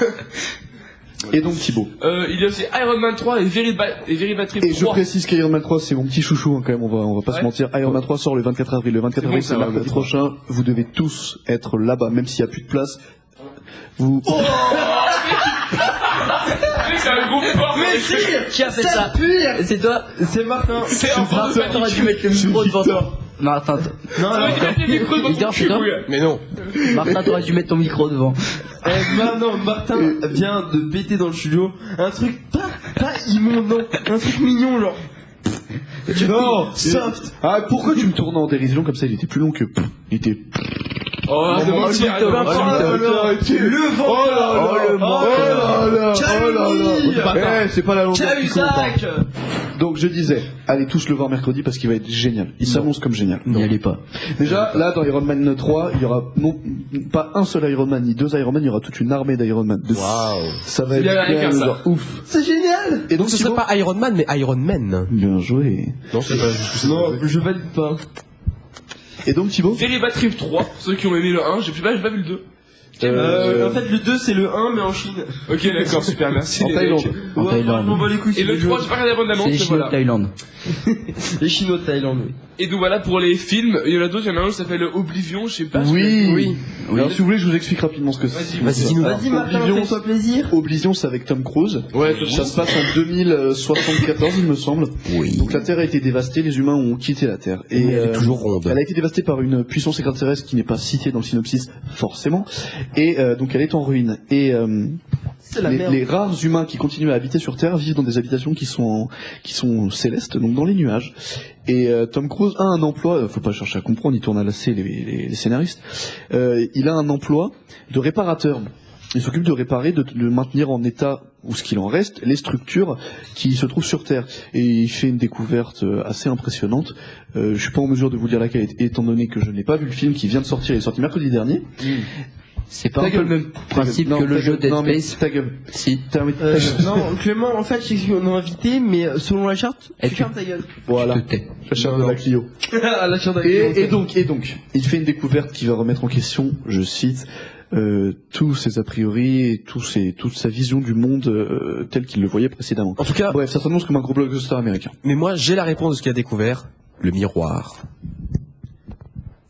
Et donc Thibaut. Il y a aussi Iron Man 3 et Very Bad Trip Et je 3. précise qu'Iron Man 3 c'est mon petit chouchou, hein, quand même, on va pas se mentir. Iron Man 3 sort le 24 avril. Le 24 C'est avril bon, c'est ça va, mercredi prochain. Vous devez tous être là-bas, même s'il y a plus de place. Vous... Mais c'est un groupe fort. Mais si. Qui a fait ça? C'est toi? C'est Martin. C'est un fort de Martin, t'aurais dû mettre le micro devant toi. Martin, Non, non, Igor, c'est toi? Mais non. Martin, t'aurais dû mettre ton micro devant. non, Martin vient de péter dans le studio un truc pas immonde, non, un truc mignon, genre. Non, soft. Ah, pourquoi tu me tournes en dérision comme ça? Il était plus long que. Il était. Oh, c'est mentir. Le ventre. C'est pas la longueur qui compte, hein. Cahuzac. Donc je disais, allez tous le voir mercredi parce qu'il va être génial. Il s'annonce comme génial. N'y allez pas. Déjà, là, dans Iron Man 3, il y aura non pas un seul Iron Man, ni deux Iron Man, il y aura toute une armée d'Iron Man. Waouh. Ça va Il y a rien être qu'à ça. genre ouf. C'est génial. Et Donc ce serait pas Iron Man, mais Iron Man. Bien joué. Non, c'est pas juste. Non, je valide pas. Et donc Thibaut Derivat Trip 3, pour ceux qui ont aimé le 1, j'ai pas vu le 2. En fait, le 2 c'est le 1 mais en Chine. Ok, d'accord, super, merci. En les Thaïlande. mecs. En Thaïlande. Je m'en bats les couilles. Et le 3, j'ai pas regardé la bande C'est d'annonce, les mais Chinois de voilà. Thaïlande. Les Chinois de Thaïlande, oui. Et donc voilà pour les films, il y en a d'autres, il y en a un qui s'appelle Oblivion, je sais pas. Oui. Alors si vous voulez, je vous explique rapidement ce que c'est. Vas-y, dis-nous. Vas-y, Martin, fais-toi plaisir. Oblivion, c'est avec Tom Cruise. Ouais, Ça se passe en 2074, il me semble. Oui. Donc la Terre a été dévastée, les humains ont quitté la Terre. Et elle est toujours ronde. Elle a été dévastée par une puissance extraterrestre qui n'est pas citée dans le synopsis, forcément. Et donc elle est en ruine. Et C'est la merde. les rares humains qui continuent à habiter sur Terre vivent dans des habitations qui sont célestes, donc dans les nuages. Et Tom Cruise a un emploi, faut pas chercher à comprendre, il tourne à lasser les scénaristes. Il a un emploi de réparateur. Il s'occupe de réparer, de maintenir en état, ou ce qu'il en reste, les structures qui se trouvent sur Terre. Et il fait une découverte assez impressionnante. Je suis pas en mesure de vous dire laquelle, étant donné que je n'ai pas vu le film qui vient de sortir, il est sorti mercredi dernier. C'est pas un peu le même principe que le jeu Dead non, mais Space? ta gueule. Si. Non, Clément, en fait, je sais qu'on est invité, mais selon la charte, Et tu fermes ta gueule. Voilà. Tu te tais. La chair de la Clio. La charte Et donc, il fait une découverte qui va remettre en question, je cite, tous ses a priori et toute sa vision du monde tel qu'il le voyait précédemment. En tout cas, Bref, ça s'annonce comme un gros blockbuster américain. mais moi j'ai la réponse de ce qu'il a découvert. Le miroir.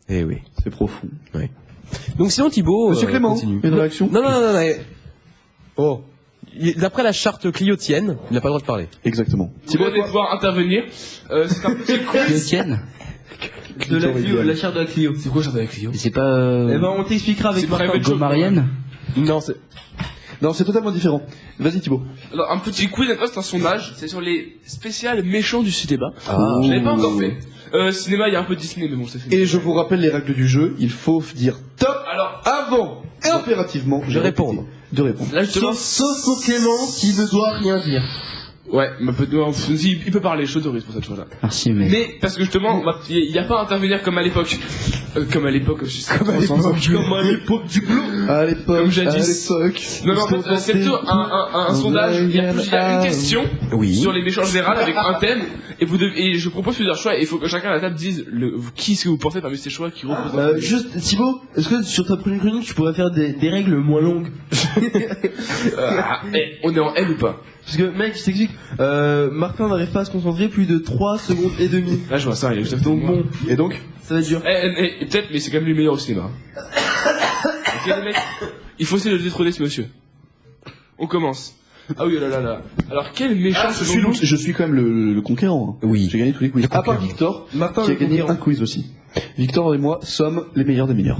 Eh oui. C'est profond. Donc sinon Thibaut. Monsieur Clément, continue. une réaction? Non. Oh. D'après la charte cliotienne, il n'a pas le droit de parler. Exactement. Thibaut va pouvoir intervenir. C'est un petit quiz. Cliotienne? de la Clio, la charte de la Clio. C'est quoi la charte de la Clio? C'est pas, Eh ben, on t'expliquera avec C'est Martin. private joke. Gomarienne? Non, c'est. Non, c'est totalement différent. Vas-y Thibaut. Alors, un petit quiz, c'est un sondage, c'est sur les spéciales méchants du cinéma. Ah. Je l'avais pas encore fait. Cinéma, il y a un peu Disney, mais bon, c'est fait. Et je vous rappelle les règles du jeu. Il faut dire top Alors, avant, impérativement, De répondre. De répondre. là, justement. Sauf pour Clément qui ne doit rien dire. Ouais, mais il peut parler, je t'autorise pour cette chose-là. Merci, mais. Mais, parce que justement, il n'y a pas à intervenir comme à l'époque. Comme à l'époque, je sais pas. Comme à l'époque du glow. À l'époque, Comme jadis. Non, mais en fait, c'est plutôt un sondage. Il y a une question Oui. sur les méchants généraux avec un thème. Et je propose plusieurs choix. Et il faut que chacun à la table dise qui est-ce que vous pensez parmi ces choix qui représentent. Juste, Thibaut, est-ce que sur ta première chronique, tu pourrais faire des règles moins longues? On est en L ou pas? Parce que, mec, je t'explique, Martin n'arrive pas à se concentrer plus de 3 secondes et demie. Là, je vois ça, il est juste Donc bon, Et donc ça va être dur. Peut-être, mais c'est quand même le meilleur au cinéma. Ok, les mecs, il faut essayer de détrôner ce monsieur. On commence. Ah oui, oh là là. Alors, quel méchant selon vous? je suis quand même le conquérant. Hein. Oui. J'ai gagné tous les quiz. Le À part conquérant. Victor, Martin, qui a le gagné conquérant. un quiz aussi. Victor et moi sommes les meilleurs des meilleurs.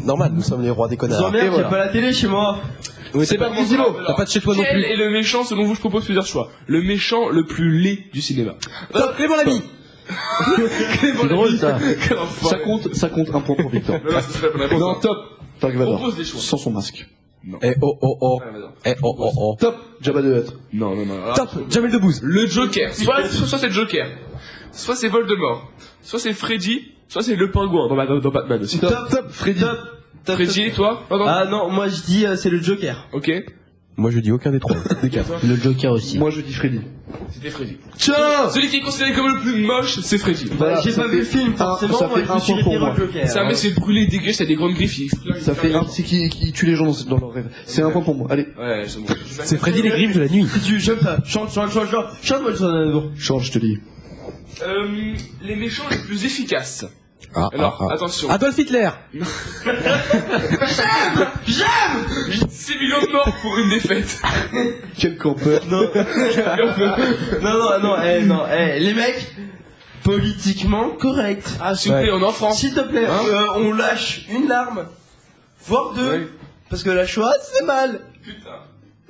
Normal, nous sommes les rois des Je connards. t'emmerde, Et voilà. j'ai pas la télé chez moi. Oui, c'est pas grave. Thibaut. Alors, T'as pas de chez toi non Quel plus. est le méchant selon vous? Je propose plusieurs choix. Le méchant le plus laid du cinéma. Top, Clément l'ami. C'est drôle, ça. Quel enfoiré. Ça compte un point pour Victor. Non, c'est pas la réponse. Non, top. Dark Vador. Propose des choix. Sans son masque. Eh oh oh oh. Ah, vas-y. Eh oh oh oh. Top. Jabba de Hutt. Non. Alors, Top, Jamel Debbouze. Le Joker. Soit c'est Joker. Soit c'est Voldemort. Soit c'est Freddy. Soit c'est le pingouin dans Batman aussi. Top. Freddy. Freddy, toi? Pardon. Ah non, moi je dis c'est le Joker. Ok. Moi je dis aucun des trois. Des quatre. Le Joker aussi. Moi je dis Freddy. C'était Freddy. Tiens. Celui qui est considéré comme le plus moche, c'est Freddy. Voilà, J'ai ça pas vu le fait film, forcément, ça moi fait je un me suis point pour référé moi. au Joker. C'est un mec, c'est brûlé, dégueulasse, il a des grandes griffes. Ça fait un petit qui tue les gens dans leurs rêves. C'est un point pour moi. Allez, Ouais, c'est bon. C'est Freddy les griffes de la nuit. J'aime ça. Chante, moi je change, je te dis. Les méchants les plus efficaces. Alors, attention. Adolf Hitler. J'aime 6 millions de morts pour une défaite. Quel campeur. Non, les mecs, politiquement correct. Ah, s'il vous plaît, on est en France. S'il te plaît, on lâche une larme, voire deux, Ouais. parce que la Shoah, c'est mal. Putain.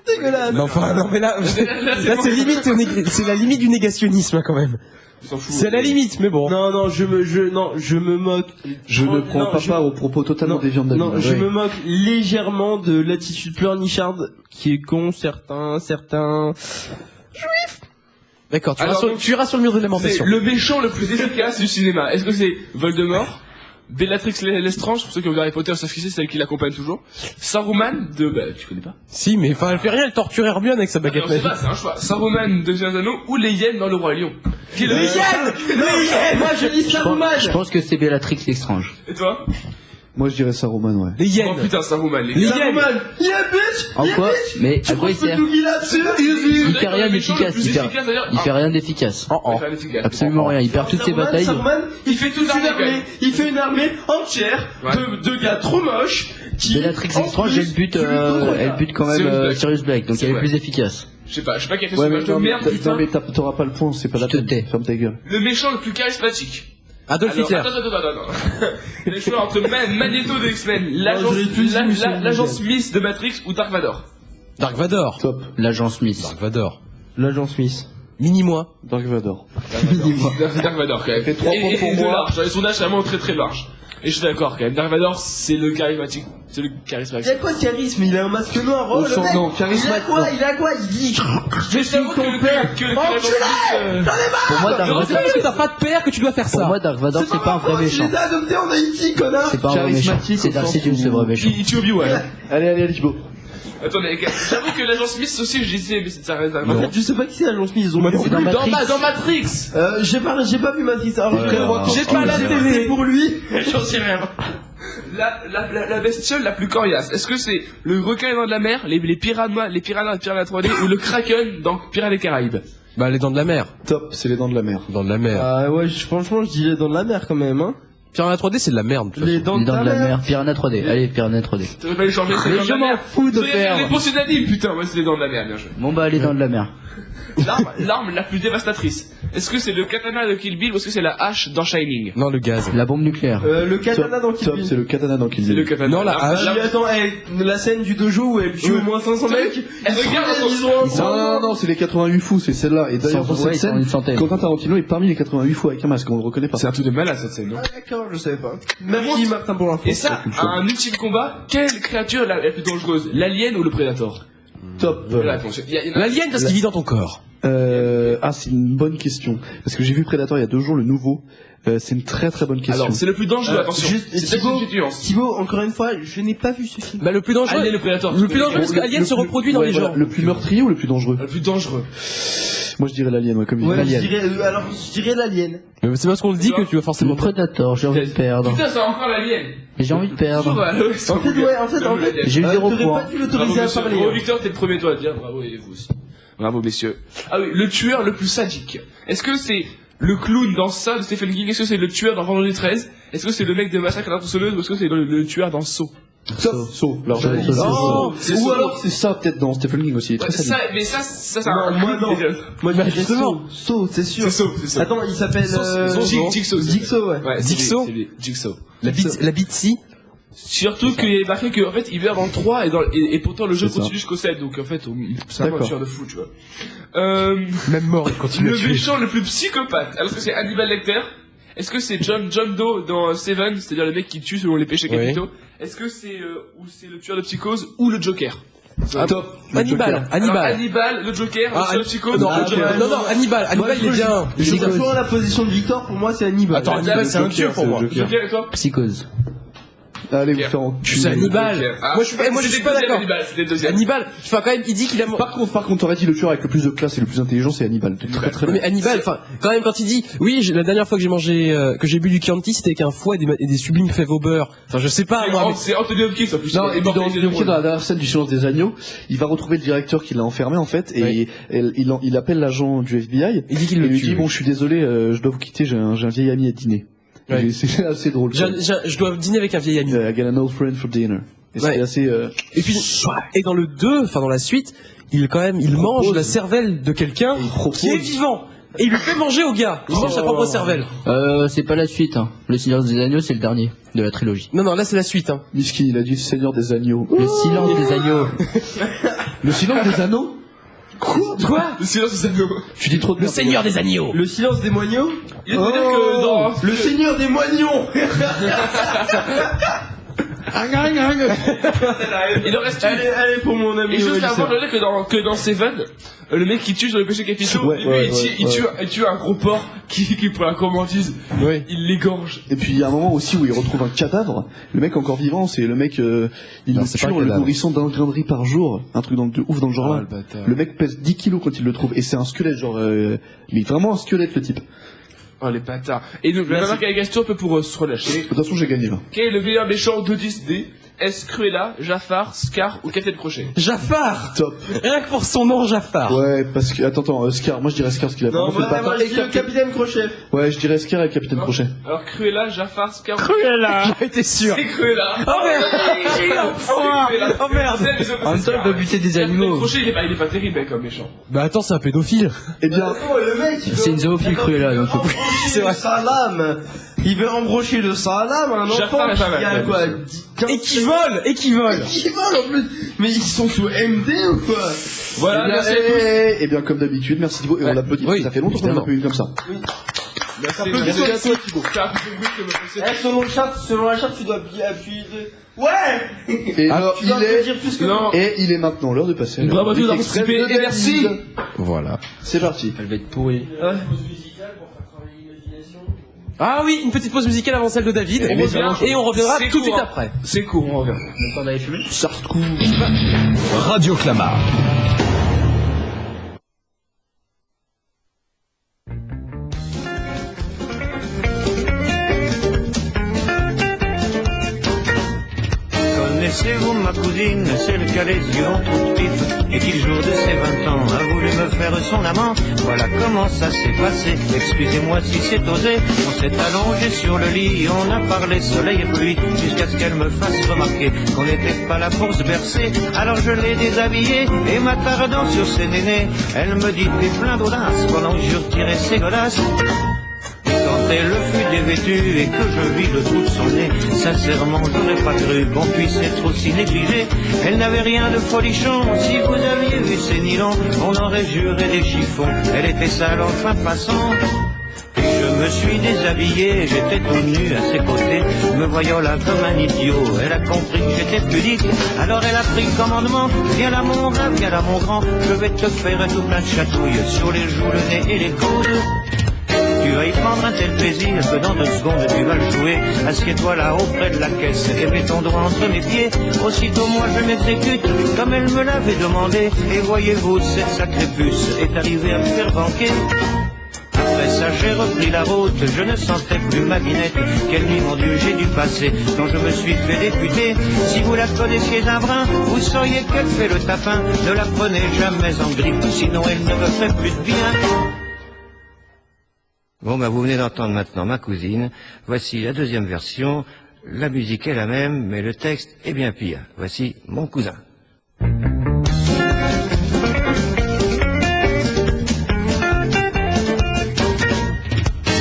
Dégueulasse. Non, mais là, c'est limite, c'est la limite du négationnisme, hein, quand même. On s'en fout. C'est la limite, mais bon. Non, je me moque. Je ne prends pas part aux propos totalement déviants de David. Non, je me moque légèrement de l'attitude pleurnicharde qui est con, certains. D'accord, Alors, donc, tu iras sur le mur de C'est lamentation. le méchant le plus efficace du cinéma. Est-ce que c'est Voldemort, Bellatrix Lestrange, pour ceux qui ont vu Harry Potter, savent qui c'est celle qui l'accompagne toujours, Saruman de... Bah, tu connais pas? Si, mais enfin, elle fait rien, elle torture Hermione avec sa baguette Non, c'est magique. pas, c'est un choix. Saruman de Seigneur des Anneaux ou les hyènes dans Le Roi Lion. Qui est le Moi, je dis Saruman. Je pense que c'est Bellatrix Lestrange. Et toi? Moi, je dirais Saruman, ouais. Les hyènes. Oh putain, Saruman, les Les gars. hyènes. Saruman. Yeah, bitch. En quoi? Mais à quoi il sert? Il fait rien d'efficace. Il fait rien d'efficace. Absolument rien. Il perd toutes ses batailles. Saruman, Il fait toute une armée. il fait une armée entière de gars trop moches qui. Bellatrix Lestrange, elle bute quand même Sirius Black, donc elle est plus efficace. Je sais pas qui a fait ce Ouais, match de merde, non, putain. mais t'auras pas le point, c'est pas la Je te peine. tais. Ferme ta gueule. Le méchant le plus charismatique. Adolf Alors, Hitler. attends. Il est le choix entre Magneto de X-Men, l'agent Smith de Matrix ou Dark Vador. Dark Vador. Top. L'agent Smith. Dark Vador. L'agent Smith. Mini-moi. Dark Vador. Dark Vador quand même. fait 3 points pour et de moi. large. Les sondages c'est vraiment très très large. Et je suis d'accord quand même. Dark Vador c'est le charismatique. C'est le Il charismatique. a quoi de charisme? Il a un masque noir. Oh, Au le sang, mec. non, charisme, Il a quoi? Il dit. Je t'avoue que l'agent Smith. Pour moi, Dark C'est pas Vador, parce que t'as pas de père que tu dois faire pour ça. moi, Dark Vador, c'est pas un vrai Je méchant. les ai adoptés en Haïti, connard. C'est pas un vrai méchant. Charismatique, C'est au Dark sens Sidious, où- le vrai méchant. Il tue Obi-Wan. Allez, Thibaut. Attendez, les gars, j'avoue que l'agent Smith aussi je disais, mais c'est ça reste En fait, je sais pas qui c'est l'agent Smith. Ils ont C'est dans Matrix. dans Matrix. J'ai pas vu Matrix. Alors, J'ai pas la télé. pour lui. J'en sais rien. La bestiole la plus coriace, est-ce que c'est le requin dans de la mer, les piranhas de Piranha 3D ou le kraken dans Pirates des Caraïbes? Bah, les dents de la mer. Top, c'est les dents de la mer. Dents de la mer. Ah ouais, franchement, je dirais dans la mer quand même, hein. Piranha 3D, c'est de la merde. de toute Les façon. dents Les de dents ta de la mère. mer. Piranha 3D. Allez, Piranha 3D. Tu pas les changer, c'est les dents de la mer. fous de C'est perdre. les potions d'anime, putain, moi c'est les dents de la mer, bien joué. Bon bah, les dents de la mer. L'arme la plus dévastatrice, est-ce que c'est le katana de Kill Bill ou est-ce que c'est la hache dans Shining? Non, le gaz. La bombe nucléaire. Le katana dans Kill Top, Bill. c'est le katana dans Kill C'est le Bill. katana. Non, la hache. Attends, la scène du dojo où elle tue au moins 500 mecs. Elle regarde son- ils ont Non, c'est les 88 fous, c'est celle-là. Et d'ailleurs, dans Ouais, cette ils sont une scène, centaine. Quentin Tarantino est parmi les 88 fous avec un masque, on le reconnaît pas. C'est un truc de malade cette scène, non? D'accord, je savais pas. Merci Martin pour l'info. Et ça, un ultime combat, quelle créature la plus dangereuse? L'alien ou le prédateur? Top. Voilà, attention. Il y en a- L'alien, parce qu'il vit dans ton corps. C'est une bonne question. Parce que j'ai vu Predator il y a 2 jours, le nouveau. C'est une très très bonne question. Alors, c'est le plus dangereux, attention. juste, C'est peut-être Thibaut, une nuance. Thibaut, encore une fois, je n'ai pas vu ce film. Bah, le plus dangereux. Alien le prédateur. Le plus dangereux, parce que Alien se reproduit dans les gens. Le plus meurtrier ou le plus dangereux? Le plus dangereux. Moi je dirais l'alien, ouais, comme il dit. Ouais, L'alien. je dirais l'alien. Mais c'est parce qu'on le dit que tu vas Le forcément. Predator, j'ai envie de perdre. Putain, c'est encore l'alien. J'ai envie de perdre. En fait, J'ai eu 0 t'aurais points. pas dû l'autoriser à parler. Bravo Victor, t'es le premier toi à dire bravo et vous aussi. Bravo messieurs. Ah oui, le tueur le plus sadique. Est-ce que c'est le clown dans ça de Stephen King? Est-ce que c'est le tueur dans Vendredi 13? Est-ce que c'est le mec de Massacre à la tronçonneuse ou est-ce que c'est le tueur dans Saw? Saut, largement. Saut, Oh, c'est ou Saut. alors c'est ça peut-être dans Stephen King aussi, il est très sadique. Ça, mais ça c'est Non, un moi, non. Moi, je dirais justement. Saut, c'est sûr. C'est Saw, c'est Saw. Attends, il s'appelle Jigsaw. Jigsaw, ouais. Ouais, Jigsaw. c'est lui, Jigsaw. La Bitsy. Surtout qu'il y a marqué qu'en fait il meurt dans le 3 et pourtant le jeu C'est ça. continue jusqu'au 7 donc en fait c'est un D'accord. tueur de fou tu vois. Même mort, il continue à Le tuer. méchant le plus psychopathe. Alors est-ce que c'est Hannibal Lecter? Est-ce que c'est John Doe dans Seven, c'est-à-dire le mec qui tue selon les péchés Oui. capitaux? Est-ce que c'est ou c'est le tueur de psychose ou le Joker? Top. Hannibal. Alors, Hannibal, le Joker, le tueur de psychose, non, le Joker. non, Hannibal. Hannibal, il est bien. Je rejoins la position de Victor, pour moi c'est Hannibal. Attends, Hannibal, c'est un dieu pour moi. le Joker. Joker et toi? Psychose. Allez vous Joker. faire enculer. C'est Hannibal. Ah, Moi, je suis pas d'accord. Hannibal, c'était le deuxième. Hannibal, enfin, quand même, il dit qu'il a Par contre, t'aurais dit le tueur avec le plus de classe et le plus intelligent, c'est Hannibal. Très très mais bien. Hannibal, enfin, quand même, quand il dit, oui, la dernière fois que j'ai mangé, que j'ai bu du Chianti, c'était avec un foie et des sublimes fèves au beurre. Enfin, je sais pas, moi. C'est Anthony Hopkins en plus. Non, il et est puis mort, il est dans la dernière scène du Silence des Agneaux, il va retrouver le directeur qui l'a enfermé en fait, et il appelle l'agent du FBI, Il dit qu'il et le lui tue. dit bon je suis désolé, je dois vous quitter, j'ai un vieil ami à dîner. Ouais. Et c'est assez drôle. Je dois dîner avec un vieil ami. I got an old friend for dinner. Et Ouais. c'est assez. Et puis, et dans le 2, enfin dans la suite, il mange la cervelle de quelqu'un qui est vivant. Et il lui fait manger au gars. Il mange sa propre cervelle. C'est pas la suite, hein. Le Seigneur des Agneaux, c'est le dernier de la trilogie. Non, là c'est la suite, hein. Miskin, il a dit Seigneur des agneaux. Le silence des agneaux. Le silence des anneaux. Quoi? Le silence des anneaux. Tu dis trop de Le merde. Seigneur des agneaux. Le silence des moignons. Il faut dire que dans... Le seigneur des moignons. Il en reste une. Allez pour mon ami. Et juste Wally, avant de dire que dans Seven, le mec qui tue sur le péché capitaux, Ouais, ouais, il tue un gros porc qui pour la gourmandise, Oui. il l'égorge. Et puis il y a un moment aussi où il retrouve un cadavre. Le mec encore vivant, c'est le mec, il Non, le c'est tue pas un en le cadavre. nourrissant d'un grain de riz par jour. Un truc de ouf dans le genre là. le bâtard. Le mec pèse 10 kilos quand il le trouve. Et c'est un squelette, genre, mais vraiment un squelette le type. Oh les bâtards. Et donc la dernière question un peu pour se relâcher. De toute façon, j'ai gagné là. Quel est le meilleur méchant de Disney? Est-ce Cruella, Jafar, Scar ou Captain Crochet? Jafar. Top. Rien que pour son nom, Jafar. Ouais, parce que, attends, Scar, moi je dirais Scar parce qu'il a Non, vraiment fait le bâtard. moi, je dis le capitaine Crochet. Ouais, je dirais Scar et Capitaine Non. Crochet. Alors Cruella, Jafar, Scar. Cruella. J'étais sûr. C'est Cruella. Oh merde. J'ai eu un point. Oh merde. En même temps, il peut buter des Captain animaux. Crochet, il est pas terrible comme méchant. Bah attends, c'est un pédophile. Eh bien, Oh, le mec, il C'est une zoophile Cruella, donc. C'est vrai. sa lame. Il veut embrocher de sa lame un Jafar enfant est pas mal, qui a ouais, quoi bien Et qui vole. Et qui vole. Qui vole en plus. Mais ils sont sous MD ou quoi? Voilà, eh bien, merci à tous. eh bien, comme d'habitude, merci Thibaut. Et on l'applaudit, parce que ça fait longtemps qu'on l'a pas eu comme ça. Merci à toi, Thibaut. Ça a fait beaucoup de me passer. Selon la charte, tu dois appuyer de... Ouais. Et alors, Tu dois me dire tout ce que... Non. et il est maintenant l'heure de passer. à la Bravo à tous rubrique d'avoir express participé de et merci. David. Voilà. C'est parti. Elle va être pourrie. Ah oui, une petite pause musicale avant celle de David. Eh On bien, revient et on reviendra c'est tout de suite court, hein. après. C'est court, on revient. Même pas d'aller fumer. Radio Clamart. Connaissez-vous ma cousine, celle qui a les yeux en tout pif et qui le jour de ses 20 ans a voulu me faire son amant? Voilà comment ça s'est passé, excusez-moi si c'est osé. On s'est allongé sur le lit, on a parlé soleil et pluie, jusqu'à ce qu'elle me fasse remarquer qu'on n'était pas là pour se bercer. Alors je l'ai déshabillée et m'attardant sur ses nénés, elle me dit t'es plein d'audace pendant que je retirais ses godasses. Quand elle fut dévêtue et que je vis le trou de son nez, sincèrement j'aurais pas cru qu'on puisse être aussi négligé. Elle n'avait rien de folichon, si vous aviez vu ses nylons, on aurait juré des chiffons. Elle était sale enfin passant. Puis je me suis déshabillé, j'étais tout nu à ses côtés, me voyant là comme un idiot. Elle a compris que j'étais pudique, alors elle a pris le commandement. Viens là mon gars, viens là mon grand, je vais te faire tout plein de chatouilles sur les joues, le nez et les coudes. Tu vas y prendre un tel plaisir que dans 2 secondes tu vas le jouer. Assieds-toi là auprès de la caisse et mets ton doigt entre mes pieds. Aussitôt moi je m'exécute comme elle me l'avait demandé. Et voyez-vous, cette sacrée puce est arrivée à me faire banquer. Après ça j'ai repris la route, je ne sentais plus ma binette. Quelle nuit mon Dieu j'ai dû passer quand je me suis fait députer. Si vous la connaissiez d'un brin, vous sauriez qu'elle fait le tapin. Ne la prenez jamais en grippe, sinon elle ne me fait plus de bien. Bon, vous venez d'entendre maintenant ma cousine. Voici la deuxième version. La musique est la même, mais le texte est bien pire. Voici mon cousin.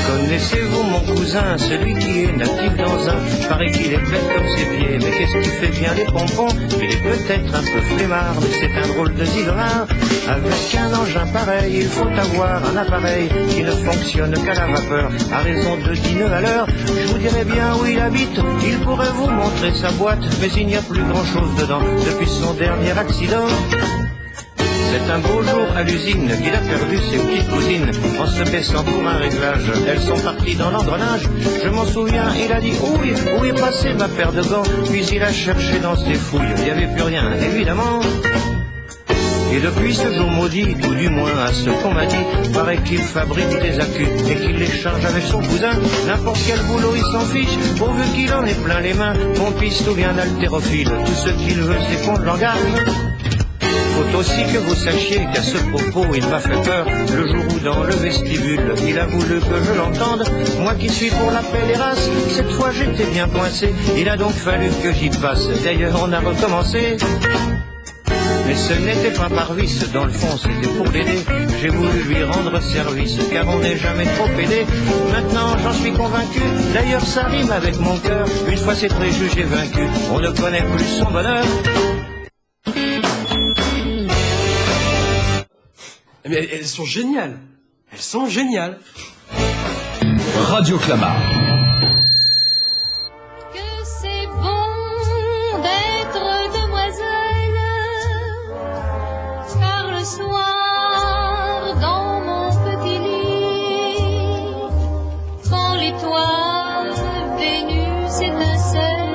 Connaissez-vous mon cousin, celui qui est natif dans un? Paraît qu'il est bête comme ses pieds, mais qu'est-ce qui fait bien les pompons? Il est peut-être un peu flemmard, mais c'est un drôle de zigonnard. Avec un engin pareil, il faut avoir un appareil qui ne fonctionne qu'à la vapeur, à raison de 10 nœuds à l'heure. Je vous dirais bien où il habite, il pourrait vous montrer sa boîte, mais il n'y a plus grand-chose dedans depuis son dernier accident. C'est un beau jour à l'usine qu'il a perdu ses petites cousines en se baissant pour un réglage. Elles sont parties dans l'engrenage. Je m'en souviens, il a dit oui, où est passée ma paire de gants? Puis il a cherché dans ses fouilles, il n'y avait plus rien, évidemment. Et depuis ce jour maudit, tout du moins à ce qu'on m'a dit, paraît qu'il fabrique des accus et qu'il les charge avec son cousin. N'importe quel boulot il s'en fiche, pourvu qu'il en ait plein les mains. Mon piste ou bien haltérophile, tout ce qu'il veut c'est qu'on l'engage. faut aussi que vous sachiez qu'à ce propos, il m'a fait peur le jour où dans le vestibule, il a voulu que je l'entende. Moi qui suis pour la paix des races, cette fois j'étais bien coincé. Il a donc fallu que j'y passe. D'ailleurs, on a recommencé. Mais ce n'était pas par vice, dans le fond c'était pour l'aider. J'ai voulu lui rendre service, car on n'est jamais trop aidé. Maintenant j'en suis convaincu, d'ailleurs ça rime avec mon cœur. Une fois ces préjugés vaincus, on ne connaît plus son bonheur. Mais elles sont géniales. Elles sont géniales. Radio Clamart. Soir, dans mon petit lit, quand l'étoile Vénus étincelle,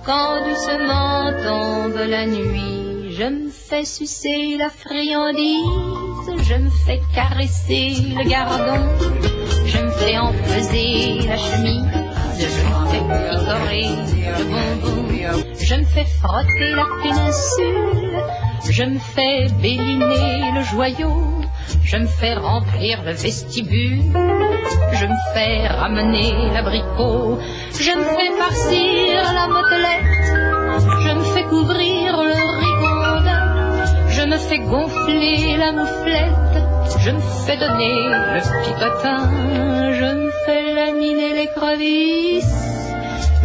quand doucement tombe la nuit, je me fais sucer la friandise, je me fais caresser le gardon, je me fais empeser la chemise, je me fais picorer le bonbon, je me fais frotter la péninsule, je me fais béliner le joyau, je me fais remplir le vestibule, je me fais ramener l'abricot, je me fais farcir la motelette, je me fais couvrir le ricondin, je me fais gonfler la mouflette, je me fais donner le picotin, je me fais laminer les crevisses,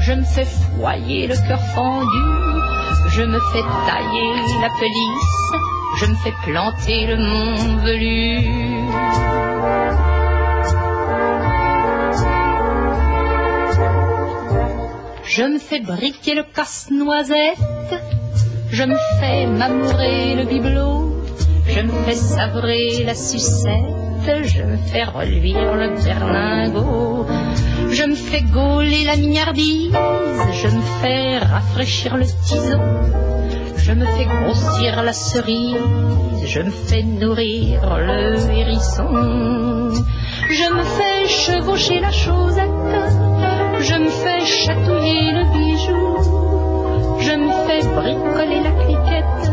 je me fais foyer le cœur fendu, je me fais tailler la pelisse, je me fais planter le mont velu. Je me fais briquer le casse-noisette, je me fais m'amourer le bibelot, je me fais savourer la sucette, je me fais reluire le berlingot, je me fais gauler la mignardise, je me fais rafraîchir le tison, je me fais grossir la cerise, je me fais nourrir le hérisson, je me fais chevaucher la chaussette, je me fais chatouiller le bijou, je me fais bricoler la cliquette,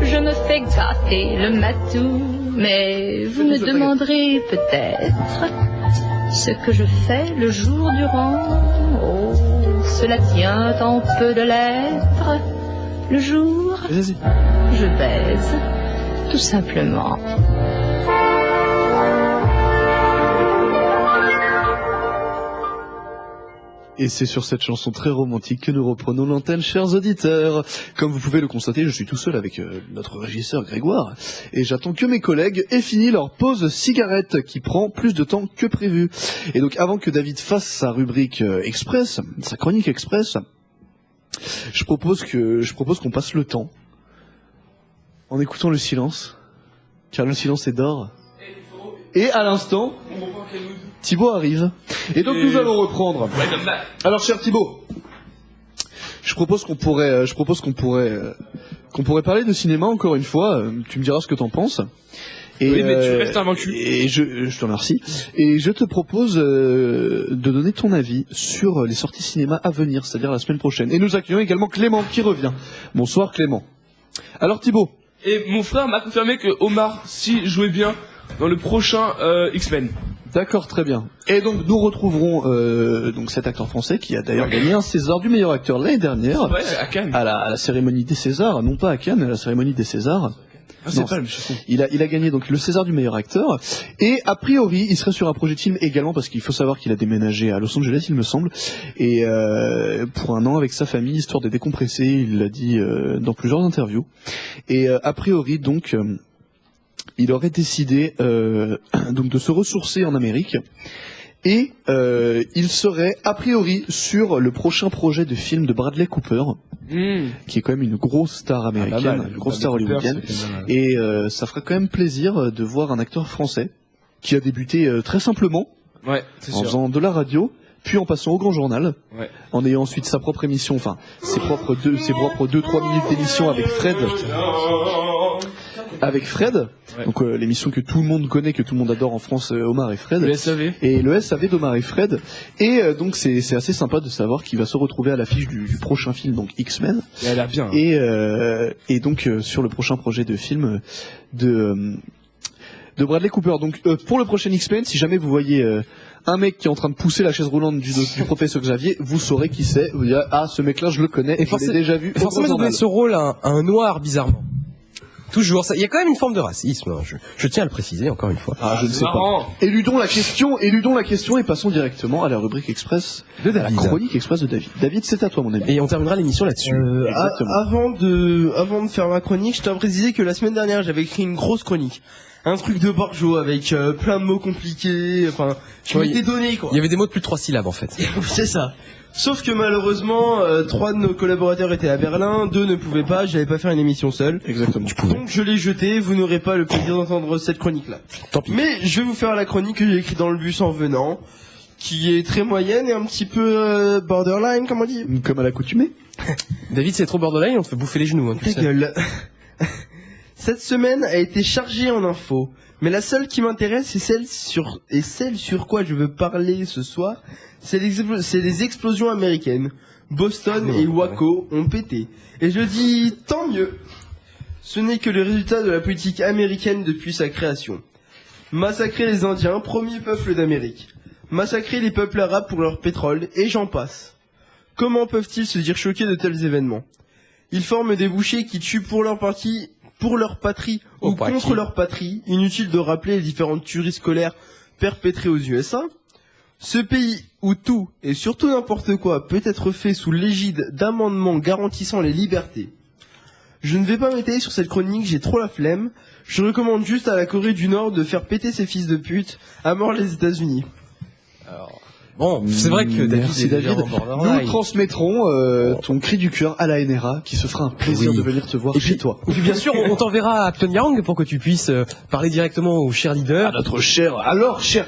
je me fais gâter le matou. Mais vous me demanderez peut-être ce que je fais le jour durant. Oh, cela tient en peu de lettres. Le jour, je baise, tout simplement. Et c'est sur cette chanson très romantique que nous reprenons l'antenne, chers auditeurs. Comme vous pouvez le constater, je suis tout seul avec notre régisseur Grégoire, et j'attends que mes collègues aient fini leur pause cigarette, qui prend plus de temps que prévu. Et donc, avant que David fasse sa rubrique express, sa chronique express, je propose qu'on passe le temps en écoutant le silence, car le silence est d'or. Et à l'instant, Thibaut arrive. Et donc nous allons reprendre. Alors cher Thibaut, je propose qu'on pourrait parler de cinéma encore une fois. Tu me diras ce que t'en penses. Et, oui, mais tu restes invaincu. Et je te remercie. Et je te propose de donner ton avis sur les sorties cinéma à venir, c'est-à-dire la semaine prochaine. Et nous accueillons également Clément qui revient. Bonsoir Clément. Alors Thibaut. Et mon frère m'a confirmé que Omar Sy jouait bien dans le prochain X-Men. D'accord, très bien. Et donc nous retrouverons donc cet acteur français qui a d'ailleurs gagné un César du meilleur acteur l'année dernière. Ouais, à Cannes. À la cérémonie des Césars, non pas à Cannes, à la cérémonie des Césars. Ah, c'est pas le chiffon. Il a gagné donc le César du meilleur acteur, et a priori il serait sur un projet de film également, parce qu'il faut savoir qu'il a déménagé à Los Angeles il me semble, et pour un an avec sa famille, histoire de décompresser, il l'a dit dans plusieurs interviews, et a priori donc il aurait décidé donc de se ressourcer en Amérique, et il serait a priori sur le prochain projet de film de Bradley Cooper, qui est quand même une grosse star américaine, une grosse star hollywoodienne, et ça ferait quand même plaisir de voir un acteur français qui a débuté très simplement, en faisant de la radio, puis en passant au grand journal, en ayant ensuite sa propre émission, enfin ses propres 2-3 minutes d'émission avec Fred. avec Fred, donc l'émission que tout le monde connaît, que tout le monde adore en France, Omar et Fred. Le SAV. Et le SAV d'Omar et Fred. Et donc c'est assez sympa de savoir qu'il va se retrouver à l'affiche du prochain film, donc X-Men. Et elle a l'air bien. Et donc sur le prochain projet de film de Bradley Cooper. Donc pour le prochain X-Men, si jamais vous voyez un mec qui est en train de pousser la chaise roulante du professeur Xavier, vous saurez qui c'est. Vous direz, ah, ce mec-là, je le connais, je l'ai déjà vu. Forcément, ils ont donné ce rôle à un noir, bizarrement. Toujours, il y a quand même une forme de racisme, hein. Je tiens à le préciser encore une fois. Ah, je ne sais pas. Éludons la question et passons directement à la rubrique express de David. La chronique express de David. David, c'est à toi, mon ami. Et on terminera l'émission là-dessus. Avant de faire ma chronique, je tiens à préciser que la semaine dernière, j'avais écrit une grosse chronique. Un truc de Borjo avec plein de mots compliqués, enfin, je m'étais donné, quoi. Il y avait des mots de plus de 3 syllabes, en fait. C'est ça. Sauf que malheureusement, 3 de nos collaborateurs étaient à Berlin, 2 ne pouvaient pas, j'allais pas faire une émission seule. Exactement. Donc je l'ai jeté, vous n'aurez pas le plaisir d'entendre cette chronique-là. Tant pis. Mais je vais vous faire la chronique que j'ai écrite dans le bus en venant, qui est très moyenne et un petit peu borderline, comme on dit. Comme à l'accoutumée. David, c'est trop borderline, on te fait bouffer les genoux. Hein, ta gueule. Cette semaine a été chargée en infos, mais la seule qui m'intéresse est celle sur quoi je veux parler ce soir, c'est les explosions américaines. Boston et Waco ont pété. Et je dis tant mieux. Ce n'est que le résultat de la politique américaine depuis sa création. Massacrer les Indiens, premier peuple d'Amérique. Massacrer les peuples arabes pour leur pétrole, et j'en passe. Comment peuvent-ils se dire choqués de tels événements? Ils forment des bouchers qui tuent pour leur patrie ou contre leur patrie. Inutile de rappeler les différentes tueries scolaires perpétrées aux USA. Ce pays où tout et surtout n'importe quoi peut être fait sous l'égide d'amendements garantissant les libertés. Je ne vais pas m'étaler sur cette chronique, j'ai trop la flemme. Je recommande juste à la Corée du Nord de faire péter ces fils de pute, à mort les États-Unis. Bon, c'est vrai que Merci David. Nous transmettrons ton cri du cœur à la NRA qui se fera un plaisir de venir te voir chez toi. Et puis bien sûr, on t'enverra à Pyongyang pour que tu puisses parler directement au cheerleader. À notre cher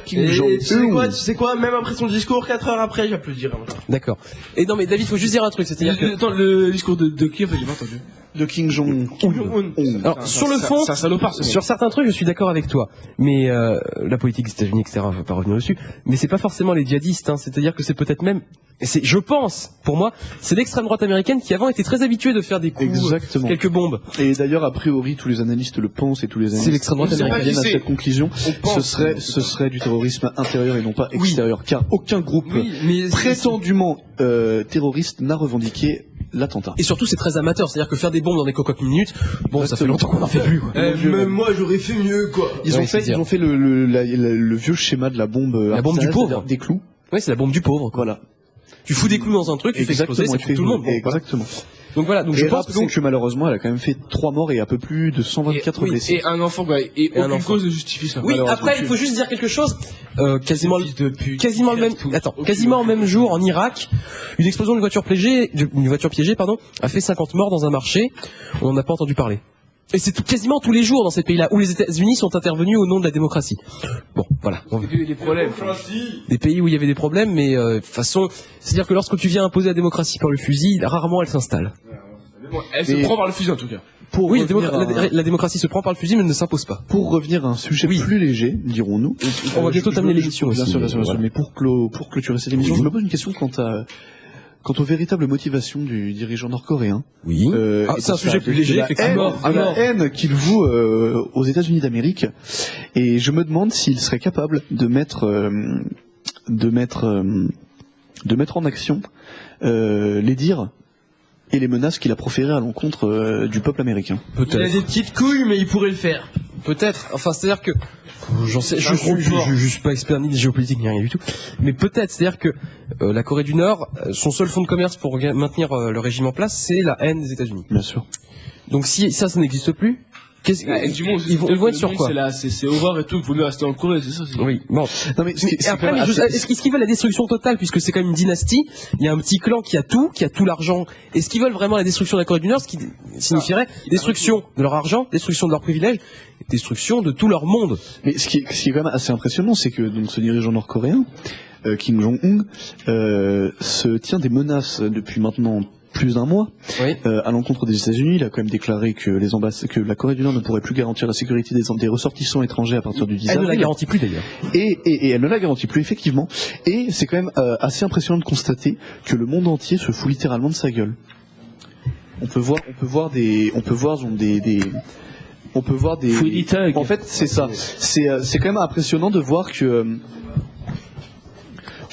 Kim Jong-un. Tu sais quoi, même après son discours, 4 heures après, j'applaudirai. D'accord. Et non mais David, faut juste dire un truc, c'est-à-dire que... Attends, le discours de qui, en fait, j'ai pas entendu. De Kim Jong-un. Alors, sur le fond, sur certains trucs, je suis d'accord avec toi. Mais la politique des États-Unis, etc., on va pas revenir dessus. Mais c'est pas forcément les djihadistes, hein. C'est-à-dire que c'est peut-être même, je pense, pour moi, c'est l'extrême droite américaine qui avant était très habituée de faire des coups, quelques bombes. Et d'ailleurs, a priori, tous les analystes le pensent et tous les analystes c'est l'extrême droite américaine viennent à cette conclusion. Ce serait du terrorisme intérieur et non pas extérieur, car aucun groupe prétendument terroriste n'a revendiqué l'attentat. Et surtout, c'est très amateur, c'est-à-dire que faire des bombes dans des cocottes minutes, bon, ça fait longtemps qu'on en fait plus. Même moi, j'aurais fait mieux, quoi. Ils ont fait le vieux schéma de la bombe. La bombe du pauvre. Des clous. Ouais, c'est la bombe du pauvre, quoi. Voilà. Tu fous des clous dans un truc, tu fais exploser, ça tue tout le monde. Exactement. Donc voilà, donc je pense que malheureusement, elle a quand même fait 3 morts et un peu plus de 124 blessés. Et un enfant, quoi. Et aucune cause ne justifie ça. Oui, après, il faut juste dire quelque chose. Quasiment le même jour, en Irak, une explosion d'une voiture piégée, a fait 50 morts dans un marché. On n'en a pas entendu parler. Et c'est quasiment tous les jours dans ces pays-là où les États-Unis sont intervenus au nom de la démocratie. Bon, voilà. Des problèmes. Des pays où il y avait des problèmes, mais de toute façon, c'est-à-dire que lorsque tu viens imposer la démocratie par le fusil, rarement elle s'installe. Elle se prend par le fusil en tout cas. La démocratie se prend par le fusil, mais ne s'impose pas. Pour revenir à un sujet plus léger, dirons-nous. On va bientôt terminer l'émission aussi. Bien sûr. Mais pour clôturer cette émission, je me pose une question quant aux véritables motivations du dirigeant nord-coréen. Oui. C'est un sujet plus léger, effectivement. La haine qu'il voue aux États-Unis d'Amérique. Et je me demande s'il serait capable de mettre en action les dires et les menaces qu'il a proférées à l'encontre du peuple américain. Il a des petites couilles, mais il pourrait le faire. Peut-être. Enfin, c'est-à-dire que je suis pas expert ni de géopolitique ni rien du tout, mais peut-être, c'est-à-dire que la Corée du Nord, son seul fonds de commerce pour maintenir le régime en place, c'est la haine des États-Unis. Bien sûr. Donc si ça n'existe plus, ils vont être sur quoi? C'est horreur et tout, il vaut mieux rester en Corée, c'est ça. Oui, bon. Non, mais est-ce qu'ils veulent la destruction totale, puisque c'est quand même une dynastie, il y a un petit clan qui a tout l'argent. Est-ce qu'ils veulent vraiment la destruction de la Corée du Nord, ce qui signifierait destruction de leur argent, destruction de leurs privilèges, destruction de tout leur monde? Mais ce qui est quand même assez impressionnant, c'est que donc ce dirigeant nord-coréen, Kim Jong-un, se tient des menaces depuis maintenant plus d'un mois, Oui. à l'encontre des États-Unis. Il a quand même déclaré que que la Corée du Nord ne pourrait plus garantir la sécurité des ressortissants étrangers à partir du 10 Elle ne avril. la garantit plus d'ailleurs. Et elle ne la garantit plus, effectivement. Et c'est quand même assez impressionnant de constater que le monde entier se fout littéralement de sa gueule. On peut voir des en fait, c'est ça. C'est quand même impressionnant de voir que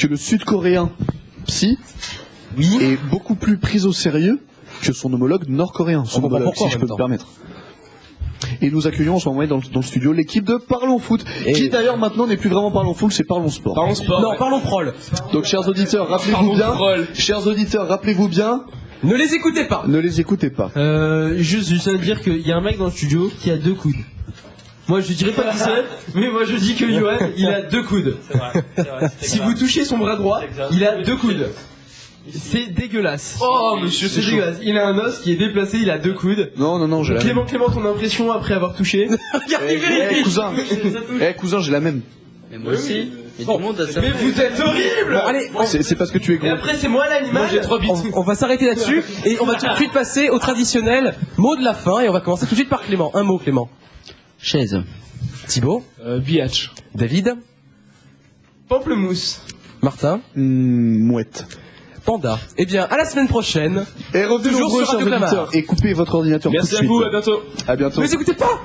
le Sud-Coréen Psy est beaucoup plus pris au sérieux que son homologue nord-coréen, son homologue, si je peux me permettre. Et nous accueillons en ce moment dans le studio l'équipe de Parlons Foot, qui d'ailleurs maintenant n'est plus vraiment Parlons Foot, c'est Parlons Sport. Parlons Sport. Non, parlons prol. Donc chers auditeurs, rappelez-vous bien, ne les écoutez pas. Ne les écoutez pas. Juste à dire qu'il y a un mec dans le studio qui a 2 coudes. Moi je dirais pas qui c'est, mais moi je dis que Johan il a 2 coudes. C'est vrai, Si vous touchez son bras droit, il a 2 coudes. C'est dégueulasse. Oh monsieur, c'est dégueulasse. Il a un os qui est déplacé, il a 2 coudes. Non, j'ai la même. Clément, ton impression après avoir touché. Cousin, j'ai la même. Mais moi aussi. Mais Bon, tout le monde a ça. mais vous êtes horrible. Bon, allez, C'est parce que tu es Et gros. après c'est moi l'animal. Moi j'ai 3 bits. on va s'arrêter là-dessus et on va tout de suite passer au traditionnel mot de la fin et on va commencer tout de suite par Clément. Un mot, Clément. Chaise. Thibaut. Biatch. David. Pamplemousse. Martin. Mouette. Panda. Eh bien, à la semaine prochaine. Et revenez Toujours nombreux, sur Radio chers Clamart. auditeurs, et coupez votre ordinateur Merci tout de à vous, suite. à bientôt. À bientôt. Ne les écoutez pas.